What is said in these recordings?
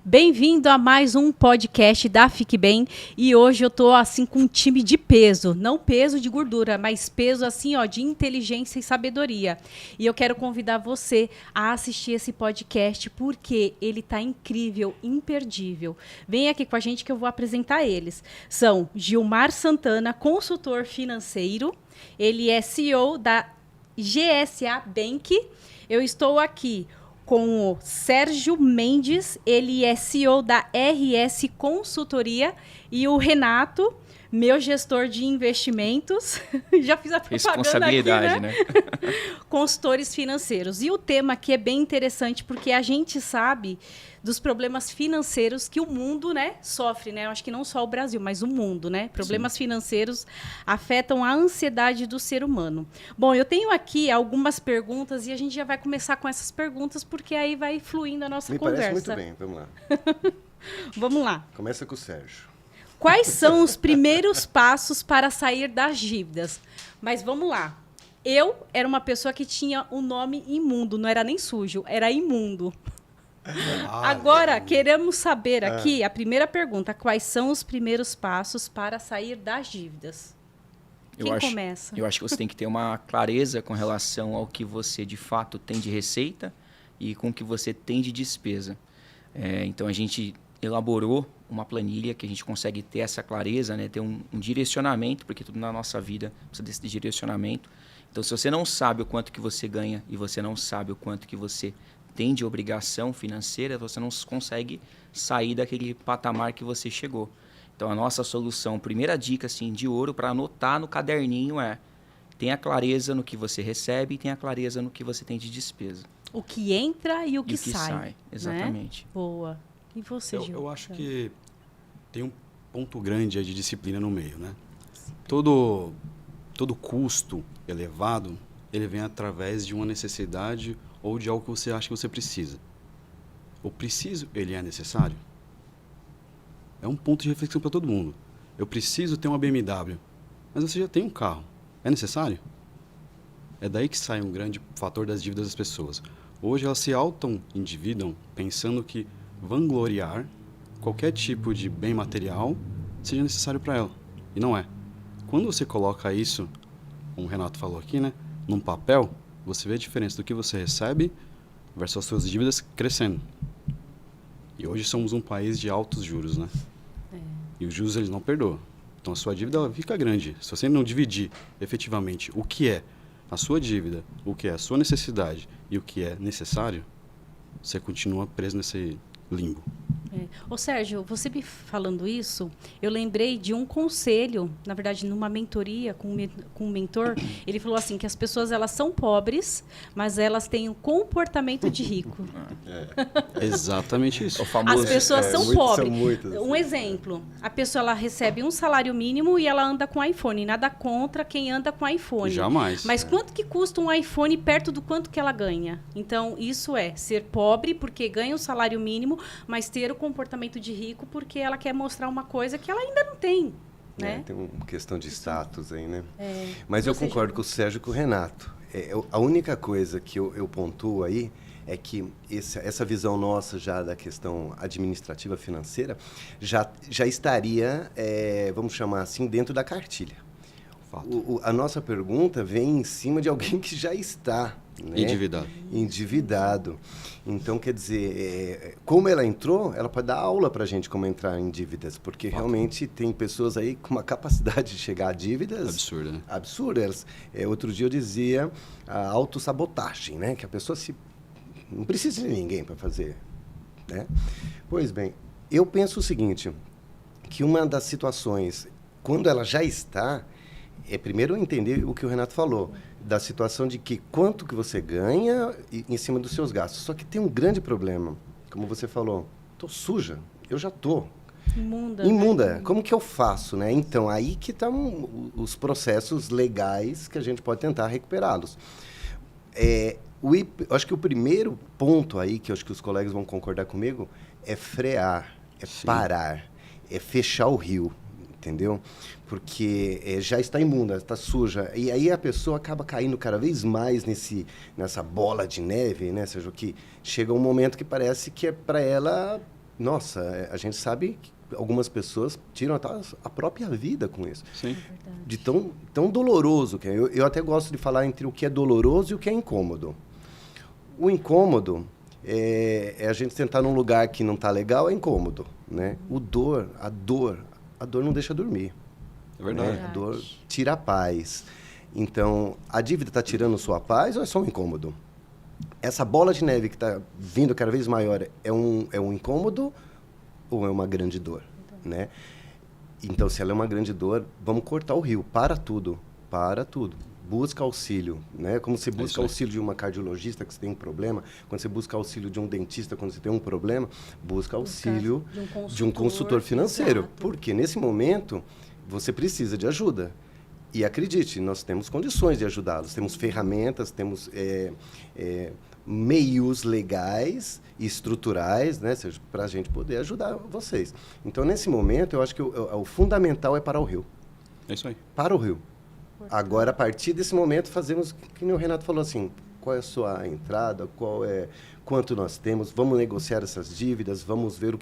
Bem-vindo a mais um podcast da Fique Bem. E hoje eu tô assim com um time de peso, não peso de gordura, mas peso assim, ó, de inteligência e sabedoria. E eu quero convidar você a assistir esse podcast porque ele tá incrível, imperdível. Vem aqui com a gente que eu vou apresentar eles. São Gilmar Santana, consultor financeiro. Ele é CEO da GSA Bank. Eu estou aqui com o Sérgio Mendes, ele é CEO da RS Consultoria, e o Renato, meu gestor de investimentos, já fiz a propaganda aqui, né? Consultores financeiros. E o tema aqui é bem interessante, porque a gente sabe dos problemas financeiros que o mundo, né, sofre, né? Eu acho que não só o Brasil, mas o mundo, né? Problemas Sim. financeiros afetam a ansiedade do ser humano. Bom, eu tenho aqui algumas perguntas e a gente já vai começar com essas perguntas, porque aí vai fluindo a nossa conversa. Me parece muito bem, vamos lá. Vamos lá. Começa com o Sérgio. Quais são os primeiros passos para sair das dívidas? Mas vamos lá. Eu era uma pessoa que tinha um nome imundo, não era nem sujo, era imundo. Agora, queremos saber aqui, a primeira pergunta, quais são os primeiros passos para sair das dívidas? Quem começa? Eu acho que você tem que ter uma clareza com relação ao que você, de fato, tem de receita e com o que você tem de despesa. Então, a gente elaborou uma planilha que a gente consegue ter essa clareza, né? Ter um direcionamento, porque tudo na nossa vida precisa desse direcionamento. Então, se você não sabe o quanto que você ganha e você não sabe o quanto que você tem de obrigação financeira, você não consegue sair daquele patamar que você chegou. Então, a nossa solução, primeira dica assim, de ouro para anotar no caderninho tenha clareza no que você recebe e tenha clareza no que você tem de despesa. O que entra e o que sai. Exatamente. Né? Boa. E você, Gil? Eu acho que tem um ponto grande aí de disciplina no meio, né? Todo custo elevado, ele vem através de uma necessidade ou de algo que você acha que você precisa. O preciso, ele é necessário? É um ponto de reflexão para todo mundo. Eu preciso ter uma BMW, mas você já tem um carro. É necessário? É daí que sai um grande fator das dívidas das pessoas. Hoje elas se auto-endividam pensando que vangloriar qualquer tipo de bem material seja necessário para ela. E não é. Quando você coloca isso, como o Renato falou aqui, né, num papel, você vê a diferença do que você recebe versus as suas dívidas crescendo. E hoje somos um país de altos juros, né? E os juros eles não perdoam. Então a sua dívida ela fica grande. Se você não dividir efetivamente o que é a sua dívida, o que é a sua necessidade e o que é necessário, você continua preso nesse limbo. Ô Sérgio, você me falando isso, eu lembrei de um conselho, na verdade, numa mentoria com um mentor, ele falou assim, que as pessoas elas são pobres, mas elas têm um comportamento de rico. Exatamente isso. As pessoas são pobres. Um exemplo, a pessoa ela recebe um salário mínimo e ela anda com iPhone, nada contra quem anda com iPhone. Jamais. Mas quanto que custa um iPhone perto do quanto que ela ganha? Então, isso é ser pobre porque ganha um salário mínimo, mas ter o comportamento de rico porque ela quer mostrar uma coisa que ela ainda não tem, né? Tem uma questão de status aí, né? Mas eu concordo com o Sérgio e com o Renato. A única coisa que eu pontuo aí é que essa visão nossa já da questão administrativa financeira já estaria, vamos chamar assim, dentro da cartilha. A nossa pergunta vem em cima de alguém que já está, né? Endividado. Então, quer dizer, como ela entrou, ela pode dar aula para a gente como entrar em dívidas, porque realmente tem pessoas aí com uma capacidade de chegar a dívidas... Absurda, né? Absurdas. Outro dia eu dizia a autossabotagem, né? Que a pessoa não precisa de ninguém para fazer, né? Pois bem, eu penso o seguinte, que uma das situações, quando ela já está... primeiro entender o que o Renato falou, da situação de que quanto que você ganha em cima dos seus gastos. Só que tem um grande problema, como você falou, estou suja, eu já estou. Imunda. Né? Como que eu faço, né? Então, aí que estão os processos legais que a gente pode tentar recuperá-los. Acho que o primeiro ponto aí, que eu acho que os colegas vão concordar comigo, é frear, parar, é fechar o rio. Entendeu? Porque já está imunda, está suja. E aí a pessoa acaba caindo cada vez mais nessa bola de neve, né, Sérgio? Que chega um momento que parece que para ela nossa, a gente sabe que algumas pessoas tiram até a própria vida com isso. Sim. De tão doloroso que é. Eu até gosto de falar entre o que é doloroso e o que é incômodo. O incômodo é a gente sentar num lugar que não está legal, é incômodo, né? A dor não deixa dormir. É verdade. Né? A dor tira a paz. Então, a dívida está tirando sua paz ou é só um incômodo? Essa bola de neve que está vindo cada vez maior é um incômodo ou é uma grande dor, né? Então, se ela é uma grande dor, vamos cortar o rio. Para tudo. Busca auxílio, né? Como você busca auxílio de uma cardiologista que você tem um problema, quando você busca auxílio de um dentista quando você tem um problema, busca auxílio de um consultor financeiro. Exato. Porque nesse momento você precisa de ajuda. E acredite, nós temos condições de ajudá-los. Temos ferramentas, temos meios legais e estruturais, né, para a gente poder ajudar vocês. Então, nesse momento, eu acho que o fundamental é parar o rio. É isso aí. Para o rio. Agora, a partir desse momento, fazemos, que nem o Renato falou assim, qual é a sua entrada, quanto nós temos, vamos negociar essas dívidas, vamos ver o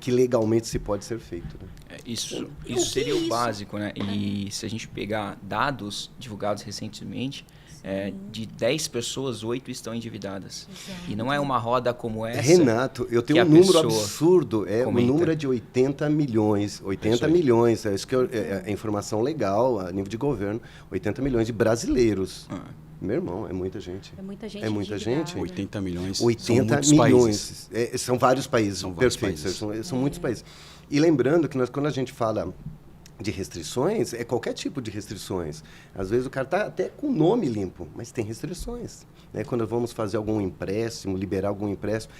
que legalmente se pode ser feito. Né? Isso seria o básico, né? E se a gente pegar dados divulgados recentemente, de 10 pessoas, 8 estão endividadas. Exato. E não é uma roda como essa. Renato, eu tenho um número absurdo. O número é de 80 milhões. 80 milhões. Isso que é informação legal a nível de governo. 80 milhões de brasileiros. Meu irmão, é muita gente. É muita gente. 80 milhões. 80 são milhões. São vários países. São vários perfeitos. países. São muitos países. E lembrando que quando a gente fala de restrições, é qualquer tipo de restrições. Às vezes o cara está até com o nome limpo, mas tem restrições. Né? Quando vamos fazer algum empréstimo, liberar algum empréstimo,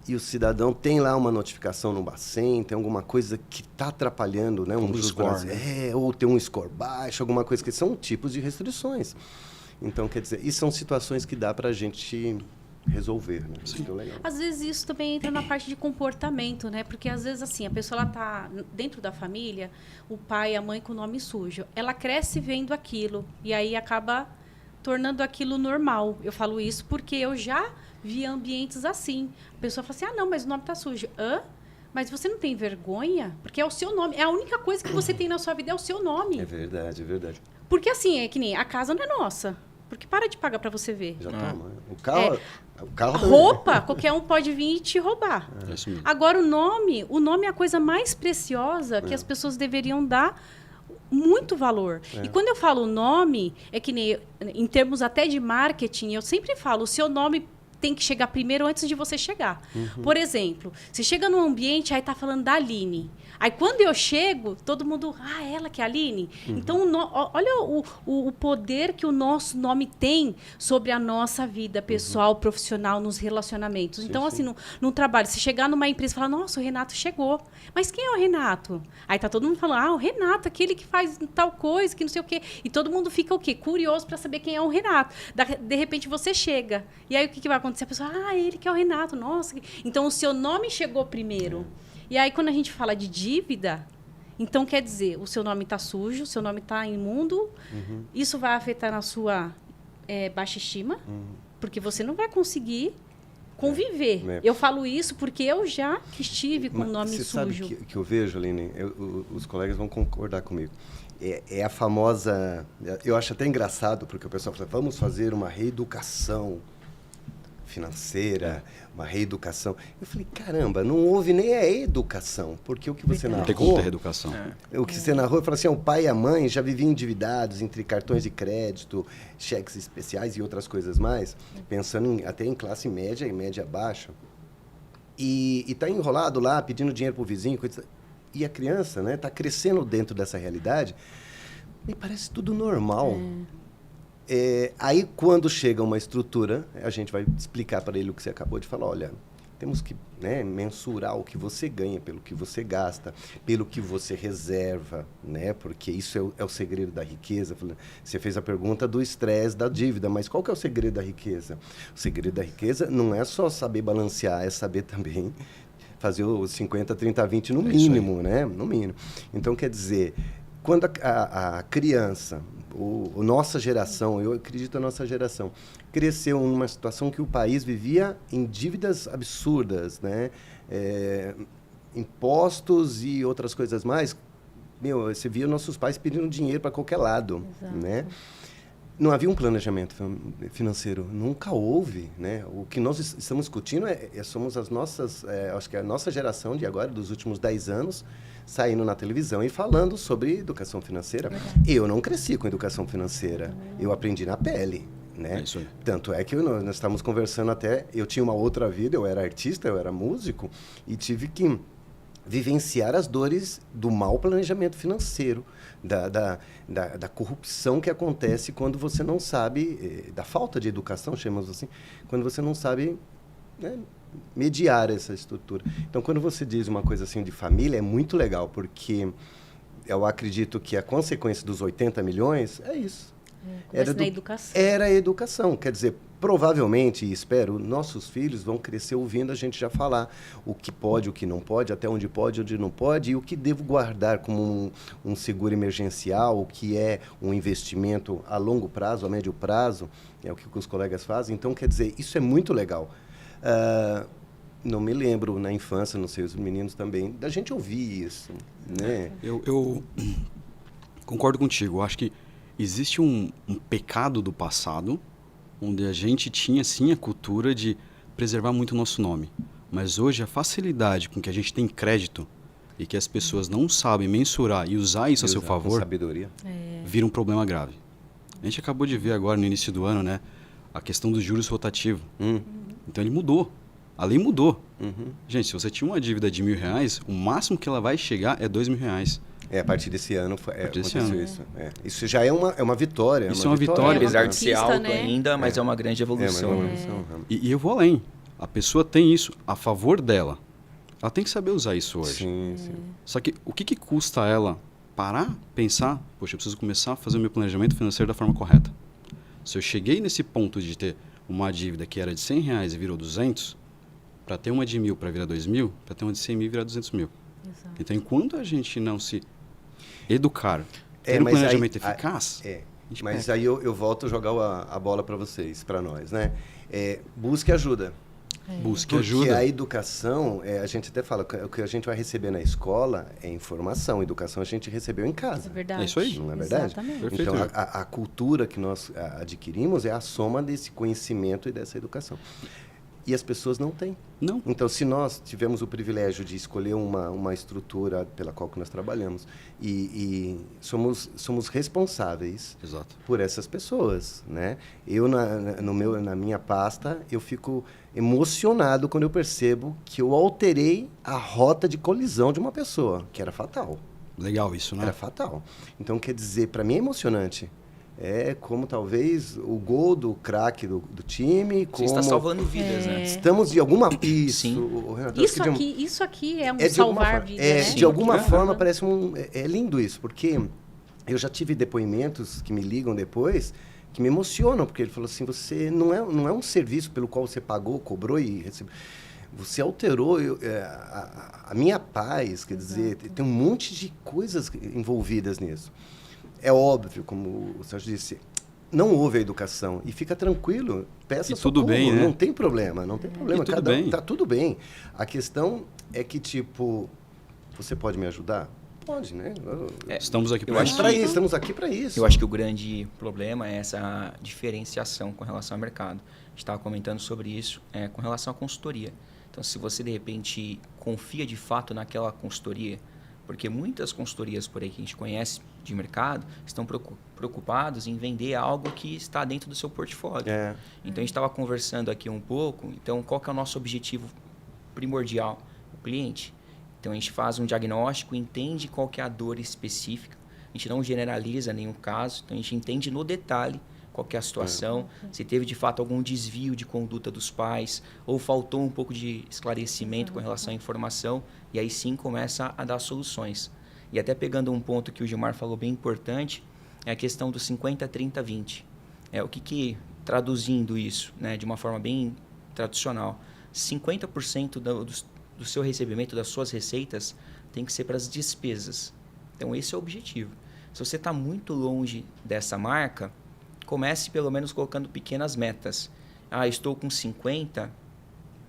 e o cidadão tem lá uma notificação no Bacen, tem alguma coisa que está atrapalhando, né? Um score, né? Ou tem um score baixo, alguma coisa que são tipos de restrições. Então, quer dizer, e são situações que dá para a gente resolver, né? Isso é legal. Às vezes isso também entra na parte de comportamento, né? Porque às vezes assim, a pessoa ela tá dentro da família, o pai e a mãe com o nome sujo. Ela cresce vendo aquilo e aí acaba tornando aquilo normal. Eu falo isso porque eu já vi ambientes assim. A pessoa fala assim: "Ah, não, mas o nome tá sujo". Hã? Mas você não tem vergonha? Porque é o seu nome. É a única coisa que você tem na sua vida é o seu nome. É verdade, é verdade. Porque assim, é que nem a casa não é nossa. Porque para de pagar para você ver. Já toma. O carro a roupa, qualquer um pode vir e te roubar. É isso mesmo. Agora, o nome é a coisa mais preciosa que as pessoas deveriam dar muito valor. E quando eu falo nome, é que nem em termos até de marketing, eu sempre falo, o seu nome tem que chegar primeiro antes de você chegar. Por exemplo, você chega num ambiente, aí tá falando da Aline. Aí quando eu chego, todo mundo, ela que é a Aline? Então, olha o poder que o nosso nome tem sobre a nossa vida pessoal, profissional, nos relacionamentos. Então, assim, no trabalho, se chegar numa empresa e falar, nossa, o Renato chegou. Mas quem é o Renato? Aí tá todo mundo falando, o Renato, aquele que faz tal coisa, que não sei o quê. E todo mundo fica o quê? Curioso para saber quem é o Renato. De repente você chega. E aí o que vai acontecer? A pessoa, ele que é o Renato, nossa. Então, o seu nome chegou primeiro. E aí, quando a gente fala de dívida, então quer dizer, o seu nome está sujo, o seu nome está imundo, isso vai afetar na sua baixa estima, porque você não vai conseguir conviver. Eu falo isso porque eu já estive com o nome você sujo. Sabe que eu vejo, Aline, os colegas vão concordar comigo. É a famosa... Eu acho até engraçado, porque o pessoal fala, vamos fazer uma reeducação financeira, uma reeducação. Eu falei, caramba, não houve nem a educação, porque o que você narrou... Não tem como ter reeducação. O que você narrou, eu falei assim, o pai e a mãe já viviam endividados entre cartões de crédito, cheques especiais e outras coisas mais, pensando até em classe média e média baixa. E tá enrolado lá, pedindo dinheiro pro vizinho, e a criança, né, tá crescendo dentro dessa realidade, me parece tudo normal. Aí, quando chega uma estrutura, a gente vai explicar para ele o que você acabou de falar. Olha, temos que mensurar o que você ganha pelo que você gasta, pelo que você reserva, né? Porque isso é o segredo da riqueza. Você fez a pergunta do estresse, da dívida, mas qual que é o segredo da riqueza? O segredo da riqueza não é só saber balancear, é saber também fazer os 50, 30, 20 no mínimo, né? No mínimo. Então, quer dizer... quando a criança, nossa geração, eu acredito na nossa geração, cresceu numa situação que o país vivia em dívidas absurdas, né? Impostos e outras coisas mais, você via nossos pais pedindo dinheiro para qualquer lado, né? Não havia um planejamento financeiro, nunca houve, né? O que nós estamos discutindo somos as nossas, acho que a nossa geração de agora, dos últimos 10 anos, saindo na televisão e falando sobre educação financeira. Eu não cresci com educação financeira, eu aprendi na pele, né? Isso aí. Tanto é que nós estávamos conversando até, eu tinha uma outra vida, eu era artista, eu era músico, e tive que vivenciar as dores do mau planejamento financeiro, da corrupção que acontece quando você não sabe, da falta de educação, chamamos assim, quando você não sabe, né, mediar essa estrutura. Então, quando você diz uma coisa assim de família, é muito legal, porque eu acredito que a consequência dos 80 milhões é isso. Era a educação. Quer dizer, provavelmente, e espero, nossos filhos vão crescer ouvindo a gente já falar o que pode, o que não pode, até onde pode, onde não pode, e o que devo guardar como um seguro emergencial, o que é um investimento a longo prazo, a médio prazo, é o que os colegas fazem. Então, quer dizer, isso é muito legal. Não me lembro, na infância, não sei, os meninos também, da gente ouvir isso, né? Eu concordo contigo. Eu acho que existe um pecado do passado, onde a gente tinha, sim, a cultura de preservar muito o nosso nome. Mas hoje, a facilidade com que a gente tem crédito e que as pessoas não sabem mensurar e usar isso a seu favor, sabedoria, vira um problema grave. A gente acabou de ver agora, no início do ano, né, a questão dos juros rotativos. Então, ele mudou. A lei mudou. Gente, se você tinha uma dívida de R$1.000, o máximo que ela vai chegar é R$2.000. a partir desse ano aconteceu isso. Isso já é uma vitória. Isso é uma vitória. Apesar de ser alto né? ainda, mas é uma grande evolução. E eu vou além. A pessoa tem isso a favor dela. Ela tem que saber usar isso hoje. Sim. Só que o que custa ela parar, pensar, poxa, eu preciso começar a fazer o meu planejamento financeiro da forma correta. Se eu cheguei nesse ponto de ter uma dívida que era de R$100 e virou 200, para ter uma de 1.000 para virar 2.000, para ter uma de 100.000 virar 200.000. Então, enquanto a gente não se educar, ter um planejamento eficaz... Mas aí eu volto a jogar a bola para vocês, para nós, né? Busque ajuda. Busque Porque ajuda. a educação, a gente até fala, o que a gente vai receber na escola é informação. Educação a gente recebeu em casa. É verdade. É isso aí. Não é verdade? Exatamente. Perfeito. Então, a cultura que nós adquirimos é a soma desse conhecimento e dessa educação. E as pessoas não têm. Não. Então, se nós tivemos o privilégio de escolher uma estrutura pela qual que nós trabalhamos e somos responsáveis por essas pessoas, né? Eu, na minha pasta, eu fico emocionado quando eu percebo que eu alterei a rota de colisão de uma pessoa, que era fatal. Legal isso, né? Era fatal. Então, quer dizer, para mim é emocionante. É como talvez o gol do craque do time. Você está salvando vidas, né? Estamos de alguma... Renato, Isso aqui é um salvar vidas, né? De alguma forma parece é lindo isso, porque eu já tive depoimentos que me ligam depois que me emocionam, porque ele falou assim, você não é um serviço pelo qual você pagou, cobrou e recebeu. Você alterou a minha paz, quer dizer, tem um monte de coisas envolvidas nisso. É óbvio, como o Sérgio disse, não houve a educação. E fica tranquilo, peça socorro, tudo bem, né? Não tem problema, não tem problema. E tudo bem. Tá tudo bem. A questão é que, tipo, você pode me ajudar? Pode, né? Estamos aqui para isso. Estamos aqui para isso. Eu acho que o grande problema é essa diferenciação com relação ao mercado. A gente estava comentando sobre isso com relação à consultoria. Então, se você, de repente, confia de fato naquela consultoria, porque muitas consultorias por aí que a gente conhece de mercado estão preocupados em vender algo que está dentro do seu portfólio. Então, a gente estava conversando aqui um pouco. Então, qual que é o nosso objetivo primordial? O cliente. Então, a gente faz um diagnóstico, entende qual que é a dor específica. A gente não generaliza nenhum caso. Então, a gente entende no detalhe qual que é a situação, se teve de fato algum desvio de conduta dos pais, ou faltou um pouco de esclarecimento com relação à informação, e aí sim começa a dar soluções. E até pegando um ponto que o Gilmar falou bem importante, é a questão do 50, 30, 20. O que traduzindo isso, né, de uma forma bem tradicional, 50% do seu recebimento, das suas receitas, tem que ser para as despesas. Então, esse é o objetivo. Se você está muito longe dessa marca, comece pelo menos colocando pequenas metas. Estou com 50,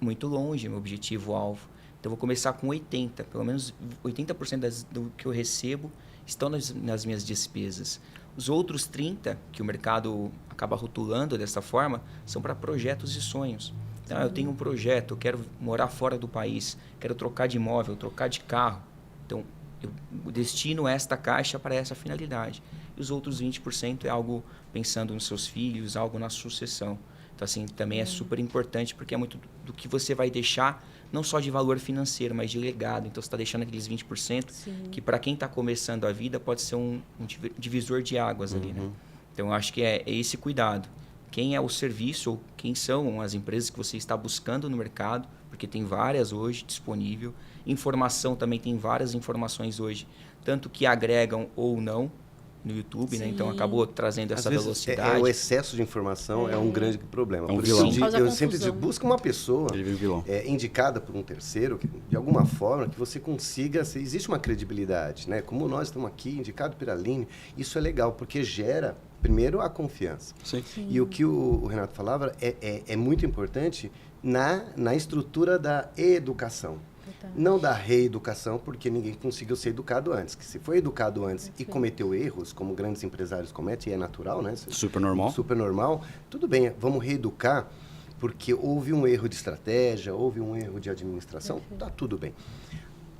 muito longe meu objetivo-alvo. Então, vou começar com 80. Pelo menos 80% do que eu recebo estão nas minhas despesas. Os outros 30, que o mercado acaba rotulando dessa forma, são para projetos e sonhos. Então, eu tenho um projeto, eu quero morar fora do país, quero trocar de imóvel, trocar de carro. Então, eu destino esta caixa para essa finalidade. E os outros 20% é algo pensando nos seus filhos, algo na sucessão. Então, assim, também é super importante, porque é muito do que você vai deixar, não só de valor financeiro, mas de legado. Então, você está deixando aqueles 20%, que para quem está começando a vida pode ser um divisor de águas ali, né? Então, eu acho que é esse cuidado. Quem é o serviço ou quem são as empresas que você está buscando no mercado, porque tem várias hoje disponível. Informação também tem várias informações hoje, tanto que agregam ou não no YouTube, né? Então acabou trazendo essa velocidade. O excesso de informação é um grande problema. É um vilão. Eu sempre digo, busca uma pessoa indicada por um terceiro, que, de alguma forma, que você consiga... Existe uma credibilidade, né? Como nós estamos aqui, indicado pela Aline, isso é legal, porque gera, primeiro, a confiança. Sim. E o que o Renato falava é muito importante na estrutura da educação. Não da reeducação, porque ninguém conseguiu ser educado antes. Que se foi educado antes e cometeu erros, como grandes empresários cometem, e é natural, né? Super normal. Super normal. Tudo bem, vamos reeducar, porque houve um erro de estratégia, houve um erro de administração, tá tudo bem.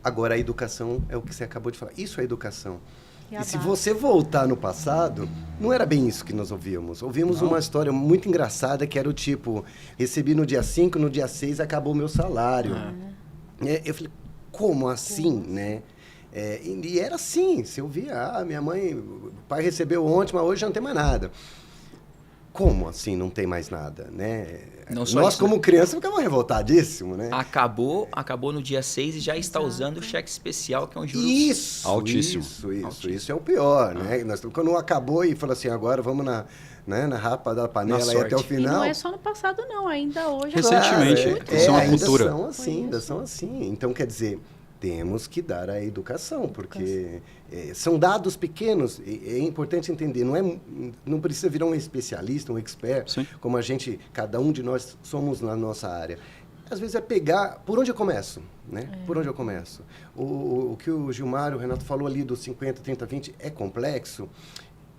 Agora, a educação é o que você acabou de falar. Isso é educação. E se você voltar no passado, não era bem isso que nós ouvíamos. Ouvimos uma história muito engraçada, que era o tipo, recebi no dia 5, no dia 6 acabou o meu salário. Eu falei, como assim, né? E era assim, você ouvia, minha mãe, o pai recebeu ontem, mas hoje já não tem mais nada. Como assim não tem mais nada, né? Nós, como criança, ficamos revoltadíssimos, né? Acabou no dia 6 e já está usando o cheque especial, que é um juros altíssimo. Isso é o pior, né? Quando acabou e falou assim, agora vamos na rapa da panela e até o final. E não é só no passado, não. Ainda hoje. Recentemente, isso é uma cultura. Ainda são assim. Então, quer dizer, temos que dar a educação, porque são dados pequenos. É importante entender. Não precisa virar um especialista, um expert, como cada um de nós somos na nossa área. Às vezes é pegar... Por onde eu começo? Né? Por onde eu começo? O que o Gilmar, o Renato falou ali dos 50, 30, 20, é complexo?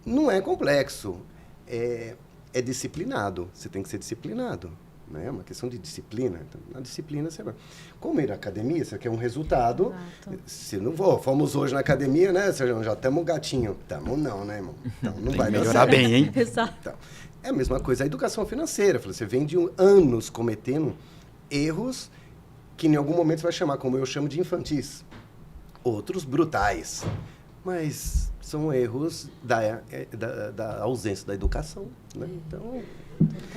Não é complexo. É disciplinado. Você tem que ser disciplinado. Né? É uma questão de disciplina. Então, na disciplina, você vai... Como ir à academia, você quer um resultado. Exato. Se não fomos hoje na academia, né? Já estamos gatinho. Estamos não, né, irmão? Então, não vai melhorar bem, hein? Exato. Então, é a mesma coisa a educação financeira. Você vem de anos cometendo erros que em algum momento você vai chamar, como eu chamo, de infantis. Outros brutais. Mas são erros da ausência da educação. Né? Então,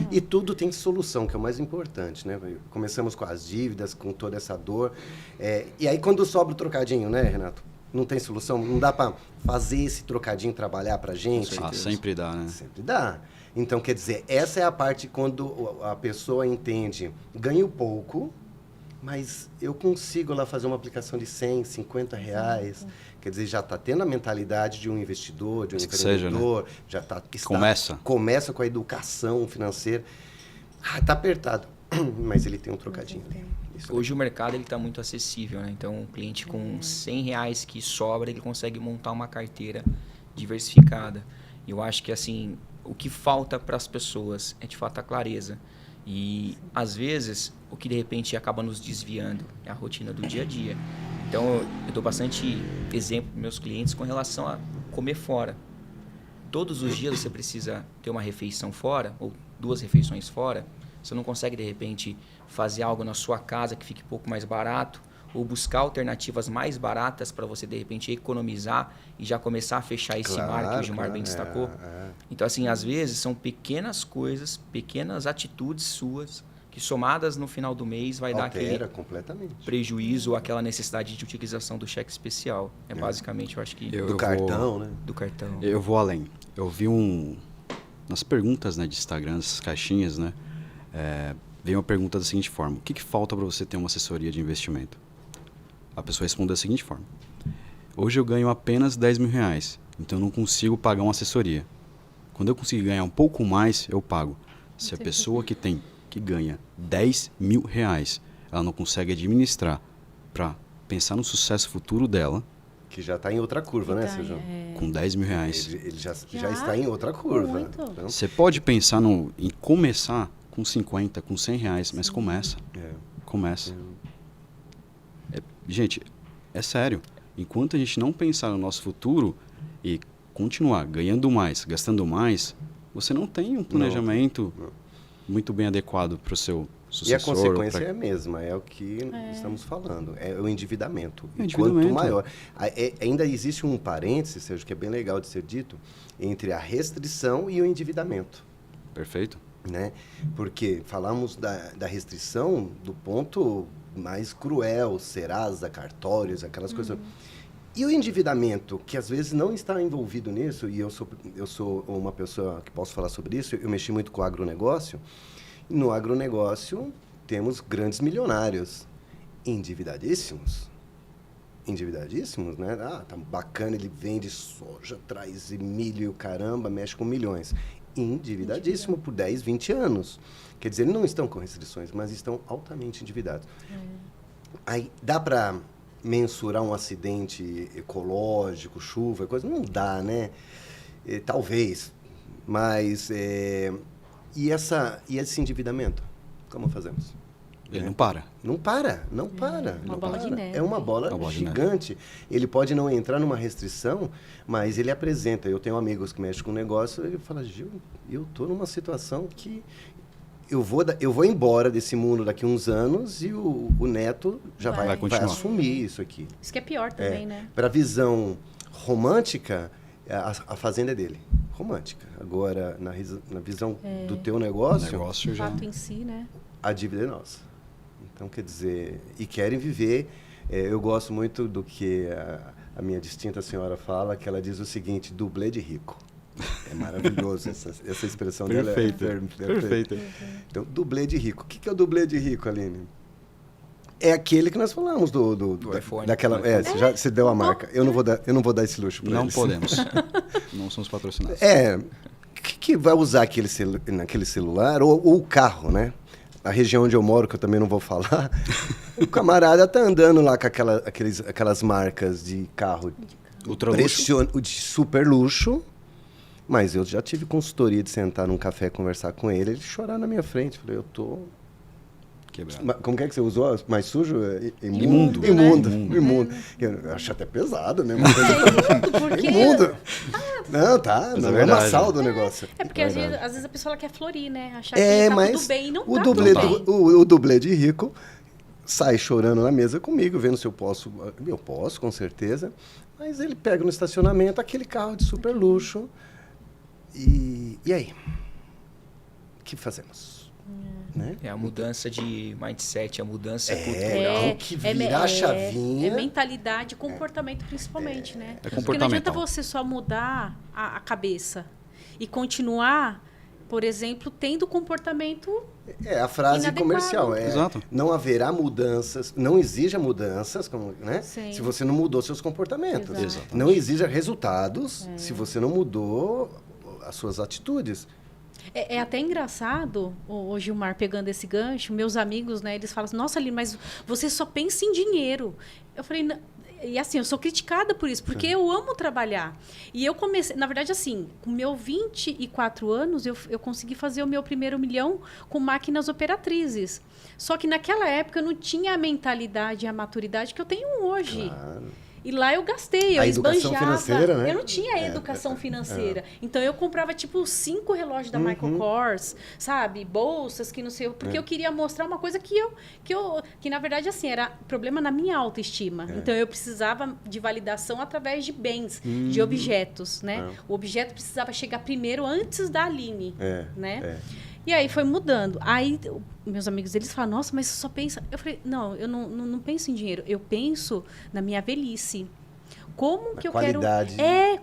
e tudo tem solução, que é o mais importante. Né? Começamos com as dívidas, com toda essa dor. E aí, quando sobra o trocadinho, né, Renato? Não tem solução? Não dá para fazer esse trocadinho trabalhar para a gente? Sempre dá, né? Sempre dá. Então, quer dizer, essa é a parte quando a pessoa entende, ganho pouco, mas eu consigo lá fazer uma aplicação de 100, 50 reais. Quer dizer, já está tendo a mentalidade de um investidor, de um empreendedor. Né? Já começa com a educação financeira. Está apertado, mas ele tem um trocadinho. Hoje o mercado está muito acessível, né? Então, um cliente com 100 reais que sobra, ele consegue montar uma carteira diversificada. Eu acho que, assim, o que falta para as pessoas é, de fato, a clareza. E, às vezes, o que, de repente, acaba nos desviando é a rotina do dia a dia. Então, eu dou bastante exemplo para meus clientes com relação a comer fora. Todos os dias você precisa ter uma refeição fora, ou 2 refeições fora. Você não consegue, de repente, fazer algo na sua casa que fique um pouco mais barato, ou buscar alternativas mais baratas para você, de repente, economizar e já começar a fechar esse mar que o Gilmar bem destacou. Então, assim, às vezes, são pequenas coisas, pequenas atitudes suas, que somadas no final do mês vai dar aquele prejuízo ou aquela necessidade de utilização do cheque especial. Basicamente, eu acho que... Do cartão, né? Do cartão. Eu vou além. Eu vi nas perguntas, né, de Instagram, essas caixinhas, né? Veio uma pergunta da seguinte forma: o que falta para você ter uma assessoria de investimento? A pessoa respondeu da seguinte forma: hoje eu ganho apenas 10 mil reais, Então eu não consigo pagar uma assessoria. Quando eu conseguir ganhar um pouco mais, eu pago. Se a pessoa que ganha 10 mil reais, ela não consegue administrar para pensar no sucesso futuro dela, Que já está em outra curva, né, Sérgio? com 10 mil reais. Ele já está em outra curva. Muito. Então, Você pode pensar em começar com 50, com 100 reais, mas começa. Começa. Gente, é sério. Enquanto a gente não pensar no nosso futuro e continuar ganhando mais, gastando mais, você não tem um planejamento muito bem adequado para o seu E a sucessor. consequência é a mesma, é o que estamos falando, é o endividamento. E quanto maior. Ainda existe um parêntese, Sérgio, que é bem legal de ser dito, entre a restrição e o endividamento. Perfeito. Né? Porque falamos da restrição do ponto mais cruel, Serasa, cartórios, aquelas coisas. E o endividamento, que às vezes não está envolvido nisso, e eu sou uma pessoa que posso falar sobre isso, eu mexi muito com o agronegócio. No agronegócio, temos grandes milionários endividadíssimos. Endividadíssimos, né? Ah, tá bacana, ele vende soja, traz milho e o caramba, mexe com milhões. Endividadíssimo por 10, 20 anos. Quer dizer, eles não estão com restrições, mas estão altamente endividados. Aí, dá para mensurar um acidente ecológico, chuva, coisa? Não dá, né? Talvez, mas... E esse endividamento? Como fazemos? Ele não para. Não para. Uma bola de neve. É uma bola gigante. Ele pode não entrar numa restrição, mas ele apresenta. Eu tenho amigos que mexem com negócio, ele fala, Gil, eu estou numa situação que eu vou embora desse mundo daqui a uns anos e o neto já vai assumir isso aqui. Isso que é pior também, né? Para a visão romântica, a fazenda é dele. Romântica. Agora, na visão do teu negócio, O fato em si, né? a dívida é nossa. Então, quer dizer, e querem viver. Eu gosto muito do que a minha distinta senhora fala, que ela diz o seguinte, dublê de rico. É maravilhoso essa expressão dela. Perfeita. Então, dublê de rico. O que é o dublê de rico, Aline? É aquele que nós falamos do iPhone. Daquela, você deu a marca. Eu não vou dar esse luxo para eles. Não podemos. Não somos patrocinados. Que vai usar naquele celular ou o carro, né? A região onde eu moro, que eu também não vou falar, o camarada tá andando lá com aquelas marcas de carro de super luxo, mas eu já tive consultoria de sentar num café e conversar com ele chorar na minha frente. Falei, eu tô... Quebrado. Como que você usou? Mais sujo? Imundo. Imundo. Eu acho até pesado, né? Porque... Imundo. Não, tá. Mas não é uma sal do negócio. É porque às vezes a pessoa ela quer florir, né? Achar que tá tudo bem e não o tá dublê tudo bem. O dublê de rico sai chorando na mesa comigo, vendo se eu posso. Eu posso, com certeza. Mas ele pega no estacionamento aquele carro de super luxo. E aí? O que fazemos? Né? É a mudança de mindset, a mudança cultural. Tem que virar a chavinha. É mentalidade e comportamento principalmente, né? É Porque não adianta comportamental. você só mudar a cabeça e continuar, por exemplo, tendo comportamento... A frase inadequado. comercial. Exato. Não haverá mudanças, não exija mudanças, né? Sim. Se você não mudou seus comportamentos. Exato. Não exija resultados se você não mudou as suas atitudes. É até engraçado, o Gilmar, pegando esse gancho, meus amigos, né, eles falam assim, nossa, Aline, mas você só pensa em dinheiro. Eu falei, e assim, eu sou criticada por isso, porque eu amo trabalhar. E eu comecei, na verdade, assim, com meus 24 anos, eu consegui fazer o meu primeiro milhão com máquinas operatrizes. Só que naquela época eu não tinha a mentalidade e a maturidade que eu tenho hoje. Claro. E lá eu gastei, eu A educação esbanjava. financeira, né? Eu não tinha educação financeira. Então eu comprava tipo 5 relógios da Michael Kors, sabe? Bolsas que não sei, porque eu queria mostrar uma coisa que na verdade assim, era problema na minha autoestima. Então eu precisava de validação através de bens, de objetos, né? O objeto precisava chegar primeiro antes da Aline, né? E aí foi mudando. Aí meus amigos, eles falam, nossa, mas você só pensa... Eu falei, não, eu não penso em dinheiro. Eu penso na minha velhice. Como que eu quero...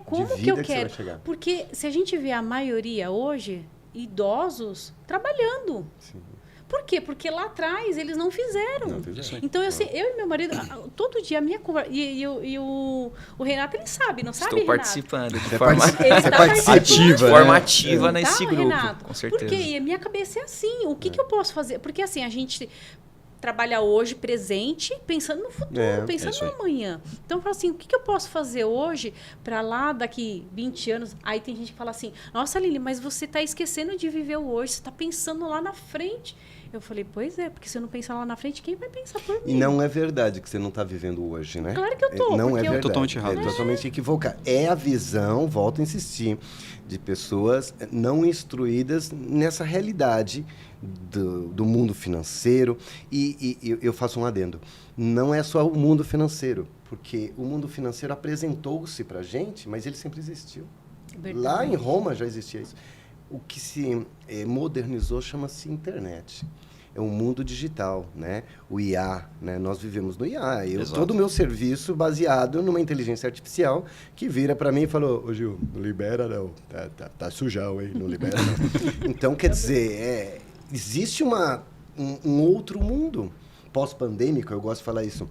Como que eu quero... Porque se a gente vê a maioria hoje, idosos, trabalhando. Sim. Por quê? Porque lá atrás eles não fizeram. Não fizeram. Então, assim, eu e meu marido, todo dia a minha conversa. E o Renato, ele sabe, não sabe? Estou Renato? participando de Você forma Ele tá participa. participando. de forma ativa Tá, nesse grupo, Renato? com certeza. Porque a minha cabeça é assim. O que eu posso fazer? Porque assim, a gente trabalha hoje, presente, pensando no futuro, pensando isso aí. no amanhã. Então, eu falo assim, o que eu posso fazer hoje para lá daqui 20 anos? Aí tem gente que fala assim, nossa, Lili, mas você está esquecendo de viver o hoje, você está pensando lá na frente. Eu falei, pois é, porque se eu não pensar lá na frente, quem vai pensar por mim? E não é verdade que você não está vivendo hoje, né? Claro que eu tô, Não porque é eu- verdade. Totalmente errado. É totalmente equivocado. É a visão, volto a insistir, de pessoas não instruídas nessa realidade do mundo financeiro. E eu faço um adendo. Não é só o mundo financeiro, porque o mundo financeiro apresentou-se para a gente, mas ele sempre existiu. Verdade. Lá em Roma já existia isso. O que se modernizou chama-se internet. É um mundo digital, né? O IA, né? Nós vivemos no IA. Todo o meu serviço baseado numa inteligência artificial que vira para mim e falou, ô Gil, não libera não, tá sujão, hein? Não libera não. Então, quer dizer, existe um outro mundo pós-pandêmico, eu gosto de falar isso.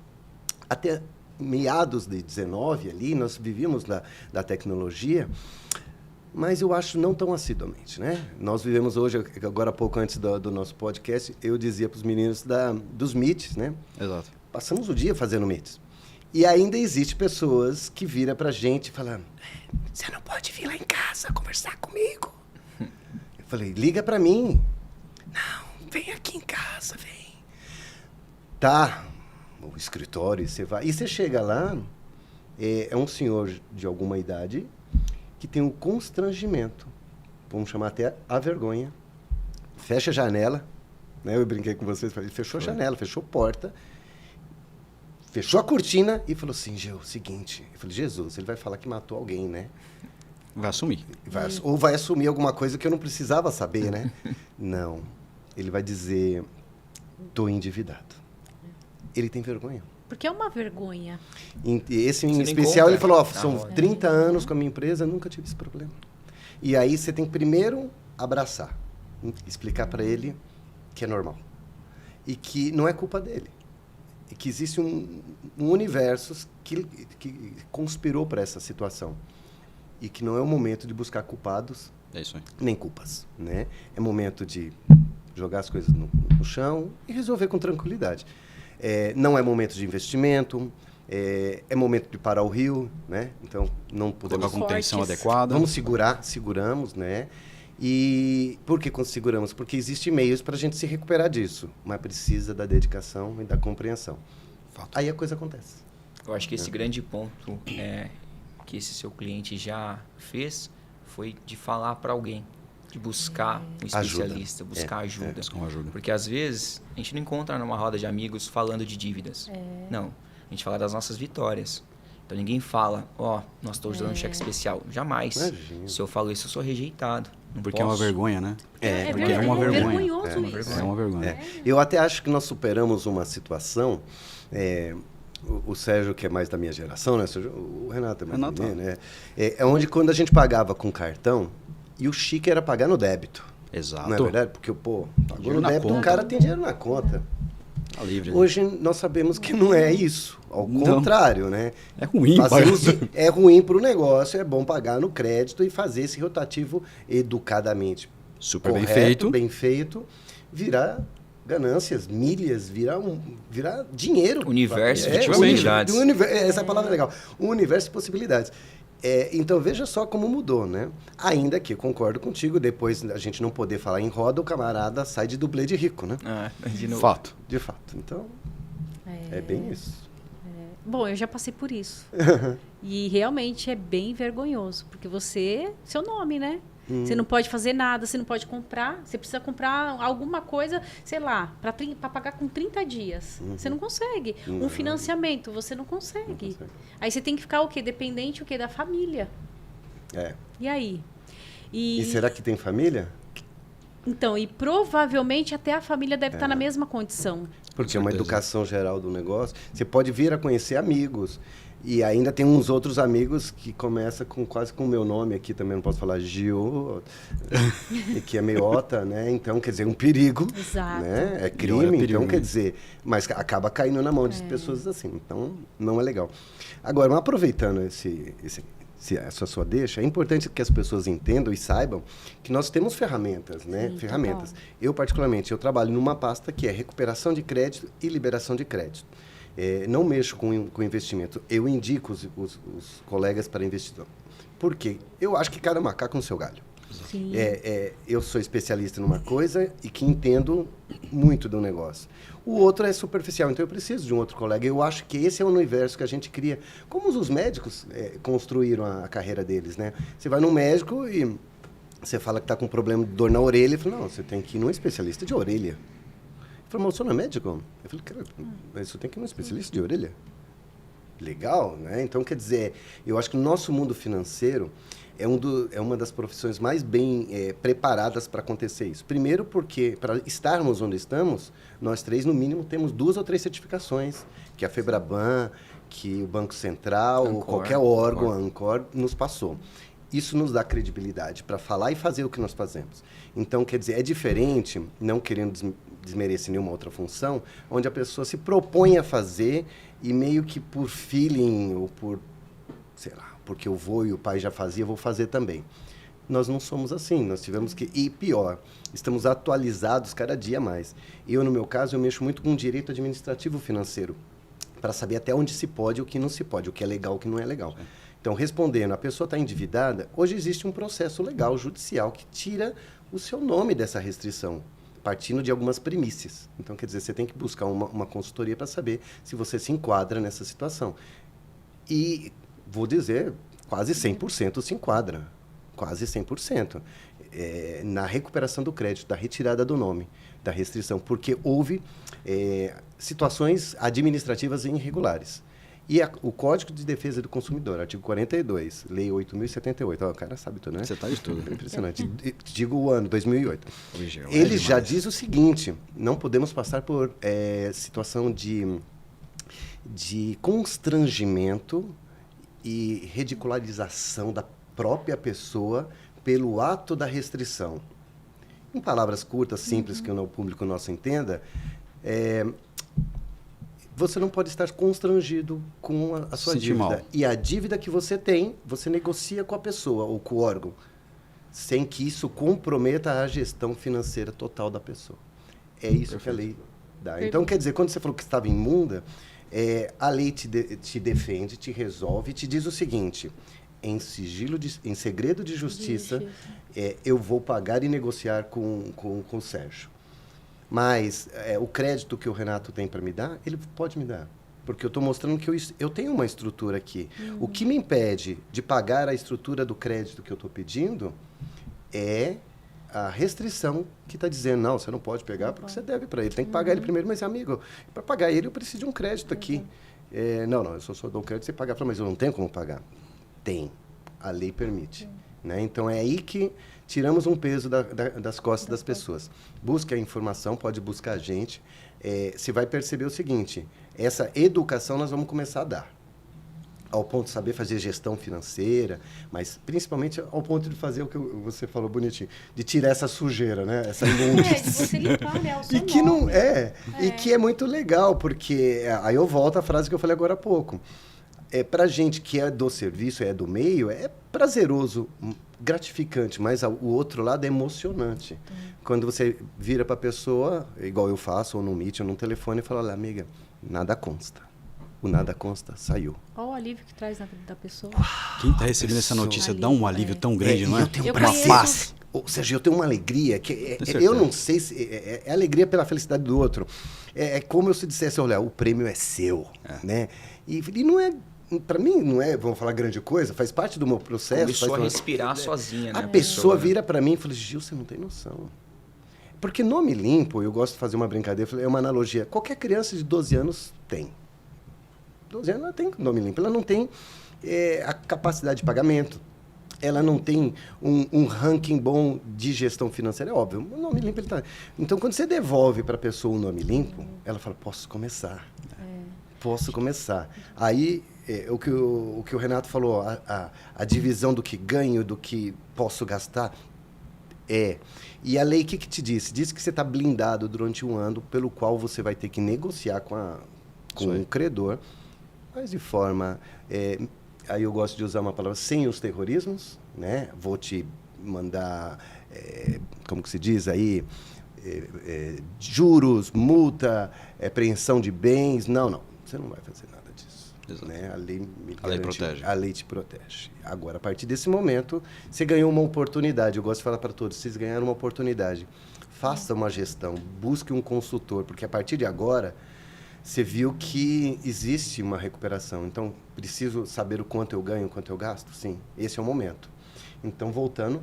Até meados de 19 ali, nós vivíamos da tecnologia, mas eu acho não tão assiduamente, né? Nós vivemos hoje, agora há pouco antes do nosso podcast, eu dizia para os meninos dos meets, né? Exato. Passamos o dia fazendo meets. E ainda existe pessoas que viram para a gente e falam, você não pode vir lá em casa conversar comigo. Eu falei, liga para mim. Não, vem aqui em casa, vem. Tá, o escritório, você vai. E você chega lá, é um senhor de alguma idade que tem um constrangimento, vamos chamar até a vergonha, fecha a janela, né? Eu brinquei com vocês, falei, fechou a janela, fechou a porta, fechou a cortina e falou assim, Gil, seguinte, eu falei, Jesus, ele vai falar que matou alguém, né? Vai assumir. Ou vai assumir alguma coisa que eu não precisava saber, né? Não, ele vai dizer, tô endividado. Ele tem vergonha. Porque é uma vergonha. Esse em Você não especial, encontra ele falou, na são roda. 30 anos com a minha empresa, nunca tive esse problema. E aí você tem que primeiro abraçar, explicar para ele que é normal. E que não é culpa dele. E que existe um universo que conspirou para essa situação. E que não é o momento de buscar culpados, É isso aí. nem culpas, né? É momento de jogar as coisas no chão e resolver com tranquilidade. Não é momento de investimento, é momento de parar o rio, né? Então, não podemos... Colocar com tensão Fortes. adequada. Vamos seguramos, né? E por que seguramos? Porque existem meios para a gente se recuperar disso, mas precisa da dedicação e da compreensão. Fato. Aí a coisa acontece. Eu acho que esse grande ponto que esse seu cliente já fez foi de falar para alguém, de buscar um especialista, buscar ajuda. Buscar uma ajuda. Porque às vezes a gente não encontra numa roda de amigos falando de dívidas. Não, a gente fala das nossas vitórias. Então ninguém fala, nós estamos dando um cheque especial. Jamais. Imagina. Se eu falo isso, eu sou rejeitado. Não Porque é uma posso. vergonha, né? Porque é uma vergonha. vergonhoso isso. É uma vergonha. Eu até acho que nós superamos uma situação... o Sérgio, que é mais da minha geração, né? O Renato é mais Renato. menino, né? É onde quando a gente pagava com cartão, e o chique era pagar no débito. Exato. Não é verdade? Porque, pagou Dinheiro no na débito, conta. o cara tem dinheiro na conta. Tá livre. Hoje nós sabemos que não é isso. Ao Não. contrário, né? É ruim, É ruim para o negócio, é bom pagar no crédito e fazer esse rotativo educadamente. Super bem Correto, feito. bem feito, virar ganâncias, milhas, virar dinheiro. Universo de possibilidades. Essa palavra é legal. Um universo de possibilidades. Então, veja só como mudou, né? Ainda que, concordo contigo, depois a gente não poder falar em roda, o camarada sai de dublê de rico, né? De novo. Fato. De fato. Então, é bem isso. Bom, eu já passei por isso. E realmente é bem vergonhoso, porque seu nome, né? Você não pode fazer nada, você não pode comprar. Você precisa comprar alguma coisa, sei lá, para pagar com 30 dias. Você não consegue. Um financiamento, você não consegue. Aí você tem que ficar o quê? Dependente da família. E aí? E será que tem família? Então, e provavelmente até a família deve estar na mesma condição. Porque é uma educação geral do negócio. Você pode vir a conhecer amigos. E ainda tem uns outros amigos que começam quase com o meu nome aqui, também não posso falar Gil, que é meiota, né? Então, quer dizer, um perigo, Exato. né? É Perigo, crime, perigo, então, né? quer dizer, mas acaba caindo na mão de pessoas assim, então não é legal. Agora, aproveitando essa sua deixa, é importante que as pessoas entendam e saibam que nós temos ferramentas, né? Sim, Ferramentas. total. Eu, particularmente, eu trabalho numa pasta que é recuperação de crédito e liberação de crédito. Não mexo com investimento. Eu indico os colegas para investidor. Por quê? Eu acho que cada macaco no seu galho. Sim. Eu sou especialista numa coisa e que entendo muito do negócio. O outro é superficial, então eu preciso de um outro colega. Eu acho que esse é o universo que a gente cria. Como os médicos construíram a carreira deles, né? Você vai num médico e você fala que está com problema de dor na orelha. Ele fala, não, você tem que ir num especialista de orelha. Ele falou, mas o senhor não é médico? Eu falei, cara, mas você tem que ir num especialista de orelha. Legal, né? Então, quer dizer, eu acho que o nosso mundo financeiro é uma das profissões mais bem preparadas para acontecer isso. Primeiro porque, para estarmos onde estamos, nós três, no mínimo, temos 2 ou 3 certificações, que a FEBRABAN, que o Banco Central, Ancor, qualquer órgão, a Ancor, nos passou. Isso nos dá credibilidade para falar e fazer o que nós fazemos. Então, quer dizer, é diferente, não querendo desmerecer nenhuma outra função, onde a pessoa se propõe a fazer e meio que por feeling ou por, sei lá, porque o vô e o pai já faziam, eu vou fazer também. Nós não somos assim, nós tivemos que... E pior, estamos atualizados cada dia mais. Eu, no meu caso, eu mexo muito com direito administrativo financeiro, para saber até onde se pode e o que não se pode, o que é legal e o que não é legal. Então, respondendo, a pessoa está endividada, hoje existe um processo legal, judicial, que tira o seu nome dessa restrição, partindo de algumas premissas. Então, quer dizer, você tem que buscar uma consultoria para saber se você se enquadra nessa situação. E, vou dizer, quase 100% se enquadra. Quase 100%. Na recuperação do crédito, da retirada do nome, da restrição, porque houve situações administrativas irregulares. E o Código de Defesa do Consumidor, artigo 42, Lei 8.078, o cara sabe tudo, né? Você tá de tudo. É impressionante. Digo o ano, 2008. Hoje é Ele já demais. diz o seguinte, não podemos passar por situação de constrangimento e ridicularização da própria pessoa pelo ato da restrição. Em palavras curtas, simples, que o público nosso entenda, você não pode estar constrangido com a sua Sentir dívida. mal. E a dívida que você tem, você negocia com a pessoa ou com o órgão, sem que isso comprometa a gestão financeira total da pessoa. É isso que a lei dá. Então, quer dizer, quando você falou que estava imunda, a lei te defende, te resolve, te diz o seguinte: em segredo de justiça, eu vou pagar e negociar com o Sérgio. Mas o crédito que o Renato tem para me dar, ele pode me dar. Porque eu estou mostrando que eu tenho uma estrutura aqui. O que me impede de pagar a estrutura do crédito que eu estou pedindo é a restrição que está dizendo, não, você não pode pegar porque você deve para ele. Tem que pagar ele primeiro, mas, amigo, para pagar ele eu preciso de um crédito aqui. Não, eu só dou um crédito, você pagar. Mas eu não tenho como pagar. Tem. A lei permite. Né? Então, é aí que tiramos um peso das costas das pessoas. Busque a informação, pode buscar a gente. Você vai perceber o seguinte, essa educação nós vamos começar a dar. Ao ponto de saber fazer gestão financeira, mas principalmente ao ponto de fazer o que você falou bonitinho, de tirar essa sujeira, né? Essa imundície. De você limpar, né? O seu E que não nome. e que é muito legal, porque aí eu volto à frase que eu falei agora há pouco. Pra gente que é do serviço, é do meio, é prazeroso, gratificante, mas o outro lado é emocionante. Quando você vira para a pessoa, igual eu faço, ou no Meet, ou no telefone, e fala, olha, amiga, nada consta. O nada consta saiu. Olha o alívio que traz na vida da pessoa. Quem está recebendo essa notícia dá um alívio tão grande, não é? Eu tenho Eu uma conheço- paz. Ou seja, eu tenho uma alegria que certeza. eu não sei se é alegria pela felicidade do outro. É como eu se dissesse, olha, o prêmio é seu, né? E não é, para mim não é, vamos falar grande coisa, faz parte do meu processo. Começou a faz respirar sozinha, né? A pessoa né? vira para mim e fala, Gil, você não tem noção. Porque nome limpo, eu gosto de fazer uma brincadeira, é uma analogia. Qualquer criança de 12 anos tem. 12 anos ela tem nome limpo, ela não tem a capacidade de pagamento, ela não tem um ranking bom de gestão financeira, é óbvio, o nome limpo ele tá. Então, quando você devolve para a pessoa o nome limpo, ela fala, posso começar. Posso começar. Aí o que o Renato falou, a divisão do que ganho, do que posso gastar, E a lei, o que te disse? Diz que você está blindado durante um ano, pelo qual você vai ter que negociar com o credor, mas de forma... aí eu gosto de usar uma palavra, sem os terrorismos, né? Vou te mandar, como que se diz aí, juros, multa, apreensão de bens. Não, você não vai fazer nada disso. Né? A lei me garante, a lei protege. A lei te protege. Agora, a partir desse momento, você ganhou uma oportunidade. Eu gosto de falar para todos, vocês ganharam uma oportunidade. Faça uma gestão, busque um consultor, porque a partir de agora, você viu que existe uma recuperação. Então, preciso saber o quanto eu ganho, o quanto eu gasto? Sim, esse é o momento. Então, voltando,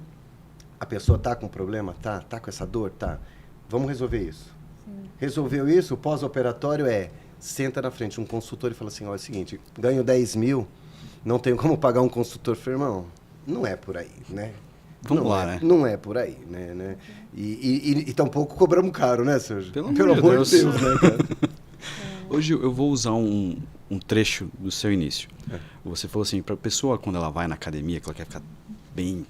a pessoa está com problema? Tá com essa dor? Tá. Vamos resolver isso. Sim. Resolveu isso, o pós-operatório senta na frente um consultor e fala assim, olha, é o seguinte, ganho 10 mil, não tenho como pagar um consultor. Falei, irmão, não é por aí, né? Vamos lá, né? Não é por aí, né? E tampouco cobramos caro, né, Sérgio? Pelo amor de Deus, né, cara? Hoje eu vou usar um trecho do seu início. Você falou assim, para a pessoa, quando ela vai na academia, que ela quer ficar bem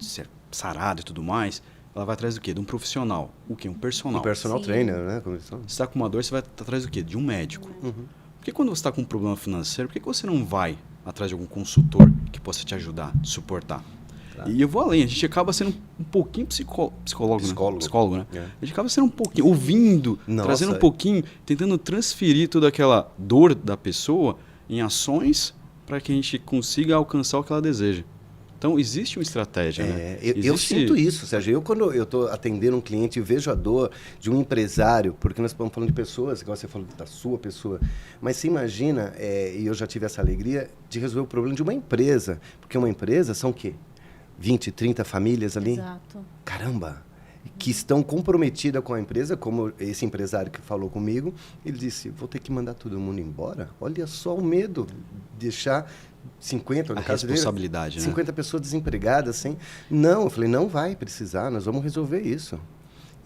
sarada e tudo mais, ela vai atrás do quê? De um profissional. O quê? Um personal. Um personal trainer, né? Você está com uma dor, você vai atrás do quê? De um médico. Uhum. Por que quando você está com um problema financeiro, por que você não vai atrás de algum consultor que possa te ajudar, te suportar? Claro. E eu vou além, a gente acaba sendo um pouquinho psicólogo, né? A gente acaba sendo um pouquinho, ouvindo, trazendo um pouquinho, tentando transferir toda aquela dor da pessoa em ações para que a gente consiga alcançar o que ela deseja. Então, existe uma estratégia, né? Eu sinto isso, Sérgio. Quando eu estou atendendo um cliente e vejo a dor de um empresário, porque nós estamos falando de pessoas, igual você falou da sua pessoa, mas você imagina, e eu já tive essa alegria, de resolver o problema de uma empresa. Porque uma empresa são o quê? 20, 30 famílias ali? Exato. Caramba! Que estão comprometidas com a empresa, como esse empresário que falou comigo. Ele disse, vou ter que mandar todo mundo embora? Olha só o medo de deixar 50, no caso responsabilidade, dele, 50 pessoas desempregadas. Assim. Não, eu falei, não vai precisar, nós vamos resolver isso.